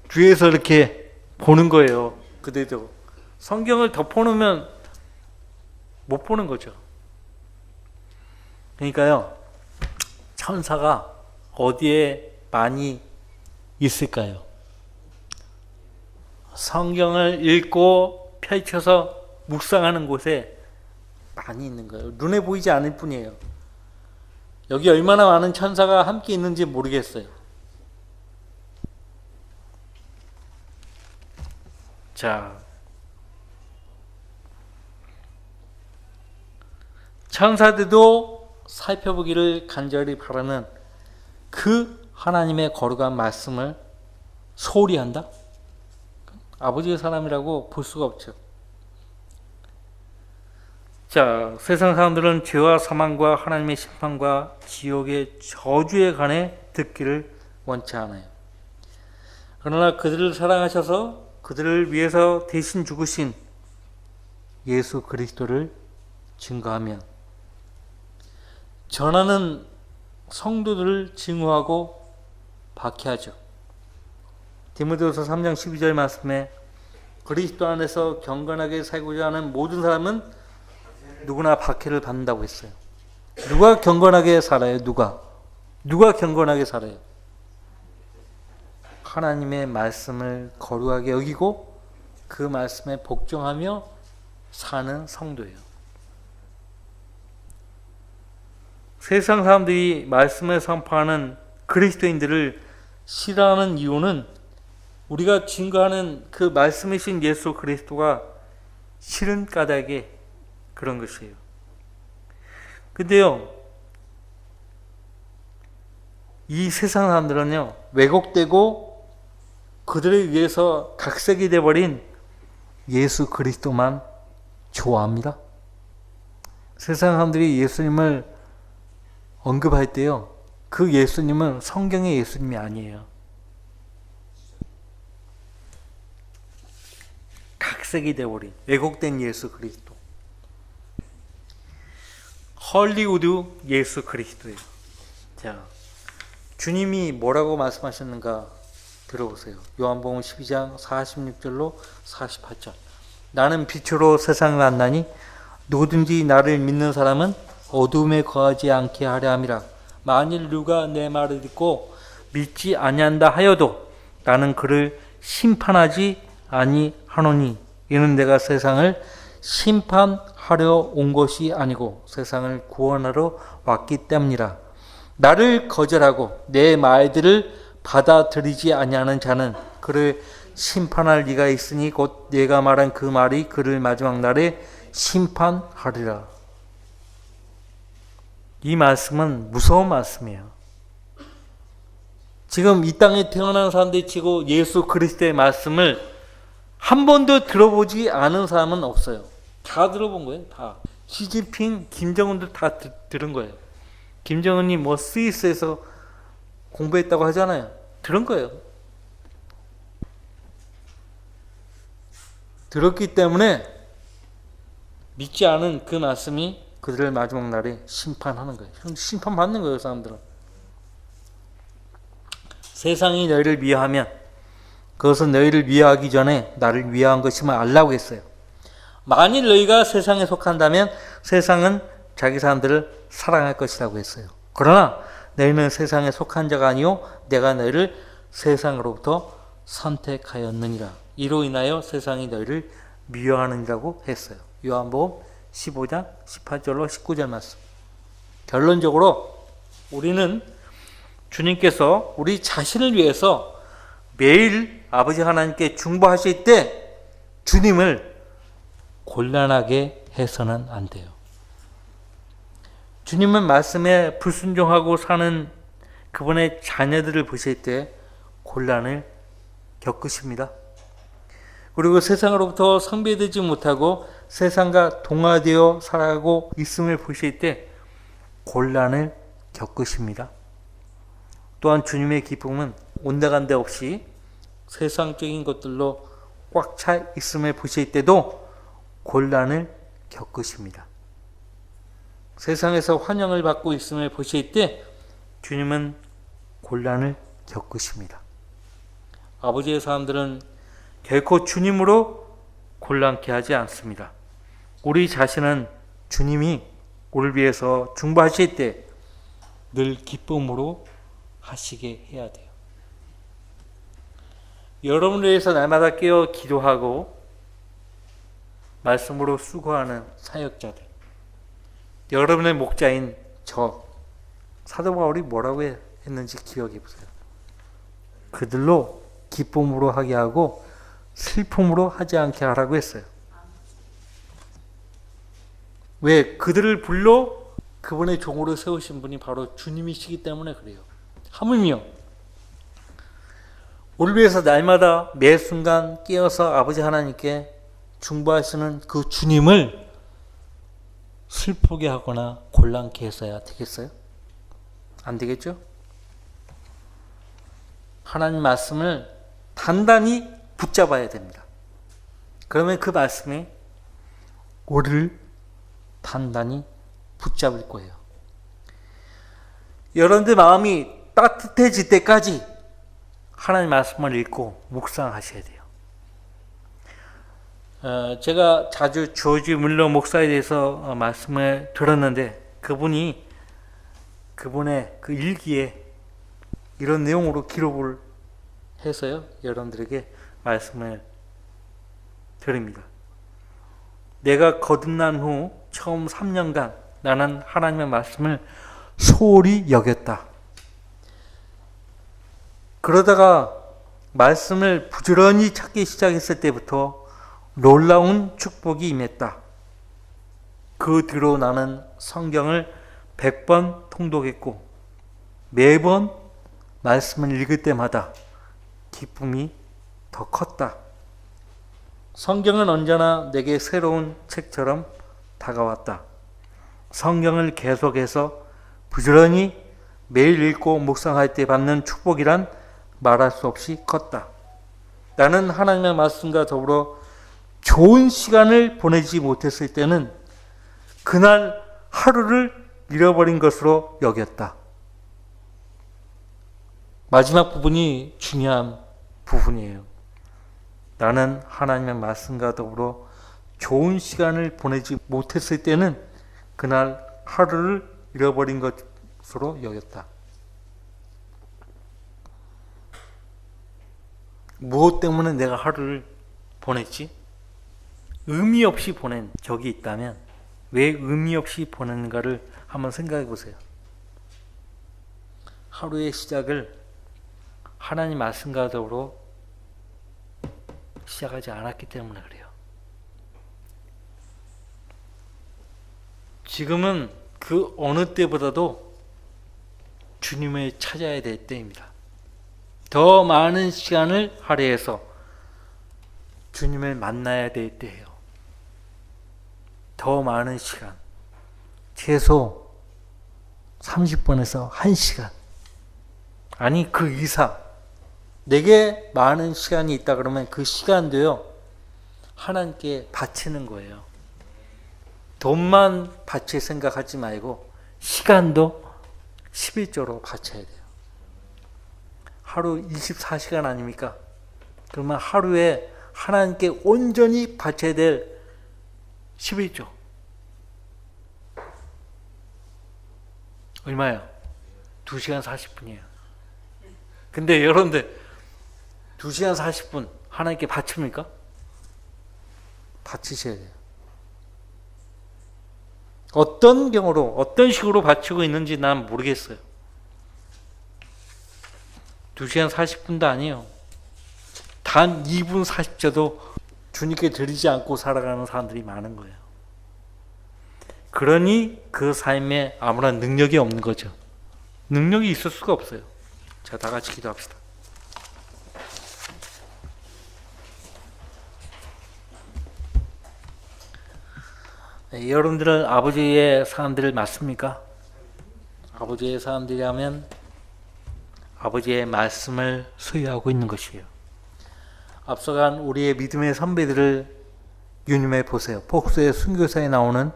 뒤에서 이렇게 보는 거예요. 그들도 성경을 덮어놓으면 못 보는 거죠. 그러니까요, 천사가 어디에 많이 있을까요? 성경을 읽고 펼쳐서 묵상하는 곳에 많이 있는 거예요. 눈에 보이지 않을 뿐이에요. 여기 얼마나 많은 천사가 함께 있는지 모르겠어요. 자, 천사들도 살펴보기를 간절히 바라는 그 하나님의 거룩한 말씀을 소홀히 한다? 아버지의 사람이라고 볼 수가 없죠. 자, 세상 사람들은 죄와 사망과 하나님의 심판과 지옥의 저주에 관해 듣기를 원치 않아요. 그러나 그들을 사랑하셔서 그들을 위해서 대신 죽으신 예수 그리스도를 증거하면 전하는 성도들을 증오하고 박해하죠. 디모데후서 3장 12절 말씀에 그리스도 안에서 경건하게 살고자 하는 모든 사람은 누구나 박해를 받는다고 했어요. 누가 경건하게 살아요? 누가 경건하게 살아요? 하나님의 말씀을 거룩하게 여기고 그 말씀에 복종하며 사는 성도예요. 세상 사람들이 말씀을 선포하는 그리스도인들을 싫어하는 이유는 우리가 증거하는 그 말씀이신 예수 그리스도가 싫은 까닭에 그런 것이에요. 근데요, 이 세상 사람들은요, 왜곡되고 그들에 의해서 각색이 되어버린 예수 그리스도만 좋아합니다. 세상 사람들이 예수님을 언급할 때요, 그 예수님은 성경의 예수님이 아니에요. 각색이 되어버린 왜곡된 예수 그리스도. 헐리우드 예수 그리스도예요. 자, 주님이 뭐라고 말씀하셨는가 들어보세요. 요한복음 12장 46절로 48절. 나는 빛으로 세상을 왔나니 누구든지 나를 믿는 사람은 어둠에 거하지 않게 하려 함이라. 만일 누가 내 말을 듣고 믿지 아니한다 하여도 나는 그를 심판하지 아니하노니 이는 내가 세상을 심판하려 온 것이 아니고 세상을 구원하러 왔기 때문이라. 나를 거절하고 내 말들을 받아들이지 아니하는 자는 그를 심판할 리가 있으니 곧 내가 말한 그 말이 그를 마지막 날에 심판하리라. 이 말씀은 무서운 말씀이에요. 지금 이 땅에 태어난 사람들이 치고 예수 그리스도의 말씀을 한 번도 들어보지 않은 사람은 없어요. 다 들어본 거예요. 다. 시진핑, 김정은도 다 들은 거예요. 김정은이 뭐 스위스에서 공부했다고 하잖아요. 들은 거예요. 들었기 때문에 믿지 않은 그 말씀이 그들을 마지막 날에 심판하는 거예요. 심판받는 거예요, 사람들은. 세상이 너희를 미워하면 그것은 너희를 미워하기 전에 나를 미워한 것임을 알라고 했어요. 만일 너희가 세상에 속한다면 세상은 자기 사람들을 사랑할 것이라고 했어요. 그러나 너희는 세상에 속한 자가 아니요 내가 너희를 세상으로부터 선택하였느니라. 이로 인하여 세상이 너희를 미워하느니라고 했어요. 요한복음 15장 18절로 19절 말씀. 결론적으로 우리는 주님께서 우리 자신을 위해서 매일 아버지 하나님께 중보하실 때 주님을 곤란하게 해서는 안 돼요. 주님은 말씀에 불순종하고 사는 그분의 자녀들을 보실 때 곤란을 겪으십니다. 그리고 세상으로부터 선별되지 못하고 세상과 동화되어 살아가고 있음을 보실 때 곤란을 겪으십니다. 또한 주님의 기쁨은 온데간데 없이 세상적인 것들로 꽉 차 있음을 보실 때도 곤란을 겪으십니다. 세상에서 환영을 받고 있음을 보실 때 주님은 곤란을 겪으십니다. 아버지의 사람들은 결코 주님으로 곤란케 하지 않습니다. 우리 자신은 주님이 우리를 위해서 중보하실 때 늘 기쁨으로 하시게 해야 돼요. 여러분을 위해서 날마다 깨어 기도하고 말씀으로 수고하는 사역자들, 여러분의 목자인 저 사도 바울이 뭐라고 했는지 기억해 보세요. 그들로 기쁨으로 하게 하고 슬픔으로 하지 않게 하라고 했어요. 왜? 그들을 불러 그분의 종으로 세우신 분이 바로 주님이시기 때문에 그래요. 하물며 우리를 위해서 날마다 매 순간 깨어서 아버지 하나님께 중보하시는 그 주님을 슬프게 하거나 곤란케 해서야 되겠어요? 안 되겠죠? 하나님 말씀을 단단히 붙잡아야 됩니다. 그러면 그 말씀이 우리를 단단히 붙잡을 거예요. 여러분들 마음이 따뜻해질 때까지 하나님 말씀을 읽고 묵상하셔야 돼요. 제가 자주 조지 물러 목사에 대해서 말씀을 들었는데 그분의 그 일기에 이런 내용으로 기록을 해서요 여러분들에게 말씀을 드립니다. 내가 거듭난 후 처음 3년간 나는 하나님의 말씀을 소홀히 여겼다. 그러다가 말씀을 부지런히 찾기 시작했을 때부터 놀라운 축복이 임했다. 그 뒤로 나는 성경을 100번 통독했고 매번 말씀을 읽을 때마다 기쁨이 더 컸다. 성경은 언제나 내게 새로운 책처럼 다가왔다. 성경을 계속해서 부지런히 매일 읽고 묵상할 때 받는 축복이란 말할 수 없이 컸다. 나는 하나님의 말씀과 더불어 좋은 시간을 보내지 못했을 때는 그날 하루를 잃어버린 것으로 여겼다. 마지막 부분이 중요한 부분이에요. 나는 하나님의 말씀과 더불어 좋은 시간을 보내지 못했을 때는 그날 하루를 잃어버린 것으로 여겼다. 무엇 때문에 내가 하루를 보냈지? 의미 없이 보낸 적이 있다면 왜 의미 없이 보냈는가를 한번 생각해 보세요. 하루의 시작을 하나님 말씀과 더불어 시작하지 않았기 때문에 그래요. 지금은 그 어느 때보다도 주님을 찾아야 될 때입니다. 더 많은 시간을 할애해서 주님을 만나야 될 때예요. 더 많은 시간, 최소 30분에서 1시간, 아니 그 이상, 내게 많은 시간이 있다 그러면 그 시간도요 하나님께 바치는 거예요. 돈만 바칠 생각하지 말고 시간도 11조로 바쳐야 돼요. 하루 24시간 아닙니까? 그러면 하루에 하나님께 온전히 바쳐야 될 11조 얼마예요? 2시간 40분이에요. 근데 여러분들 2시간 40분 하나님께 바칩니까? 바치셔야 돼요. 어떤 경우로 어떤 식으로 바치고 있는지 난 모르겠어요. 2시간 40분도 아니에요. 단 2분 40초도 주님께 드리지 않고 살아가는 사람들이 많은 거예요. 그러니 그 삶에 아무런 능력이 없는 거죠. 능력이 있을 수가 없어요. 자, 다 같이 기도합시다. 네, 여러분들은 아버지의 사람들 맞습니까? 아버지의 사람들이라면 아버지의 말씀을 소유하고 있는 것이에요. 앞서간 우리의 믿음의 선배들을 유념해 보세요. 폭소의 순교사에 나오는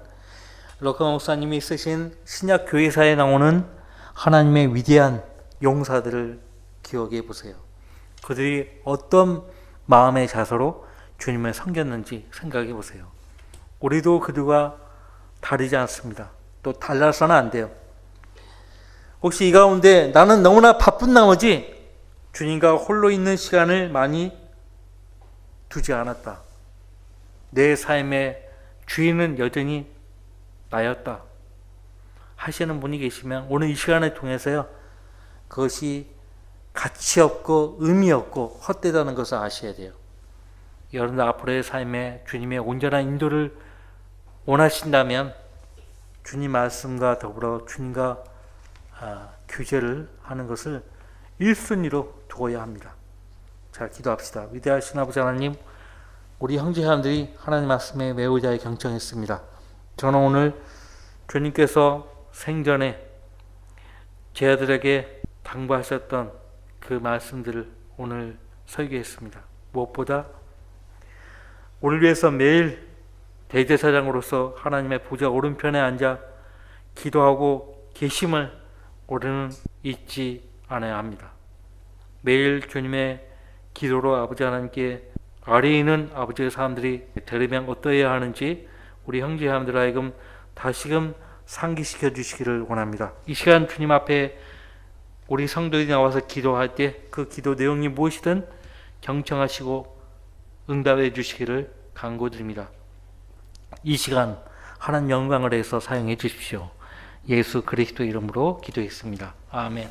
럭커 목사님이 쓰신 신약 교회사에 나오는 하나님의 위대한 용사들을 기억해 보세요. 그들이 어떤 마음의 자세로 주님을 섬겼는지 생각해 보세요. 우리도 그들과 다르지 않습니다. 또 달라서는 안 돼요. 혹시 이 가운데 나는 너무나 바쁜 나머지 주님과 홀로 있는 시간을 많이 두지 않았다. 내 삶의 주인은 여전히 나였다. 하시는 분이 계시면 오늘 이 시간을 통해서요. 그것이 가치 없고 의미 없고 헛되다는 것을 아셔야 돼요. 여러분들 앞으로의 삶에 주님의 온전한 인도를 원하신다면 주님 말씀과 더불어 주님과 교제를 하는 것을 1순위로 두어야 합니다. 자, 기도합시다. 위대하신 아버지 하나님, 우리 형제자매들이 하나님 말씀에 매우 잘 경청했습니다. 저는 오늘 주님께서 생전에 제 아들에게 당부하셨던 그 말씀들을 오늘 설교했습니다. 무엇보다 우리를 위해서 매일 대제사장으로서 하나님의 보좌 오른편에 앉아 기도하고 계심을 우리는 잊지 않아야 합니다. 매일 주님의 기도로 아버지 하나님께 아래에 있는 아버지의 사람들이 들으면 어떠해야 하는지 우리 형제자매들 하여금 다시금 상기시켜 주시기를 원합니다. 이 시간 주님 앞에 우리 성도들이 나와서 기도할 때 그 기도 내용이 무엇이든 경청하시고 응답해 주시기를 간구드립니다. 이 시간 하나님 영광을 해서 사용해 주십시오. 예수 그리스도 이름으로 기도했습니다. 아멘.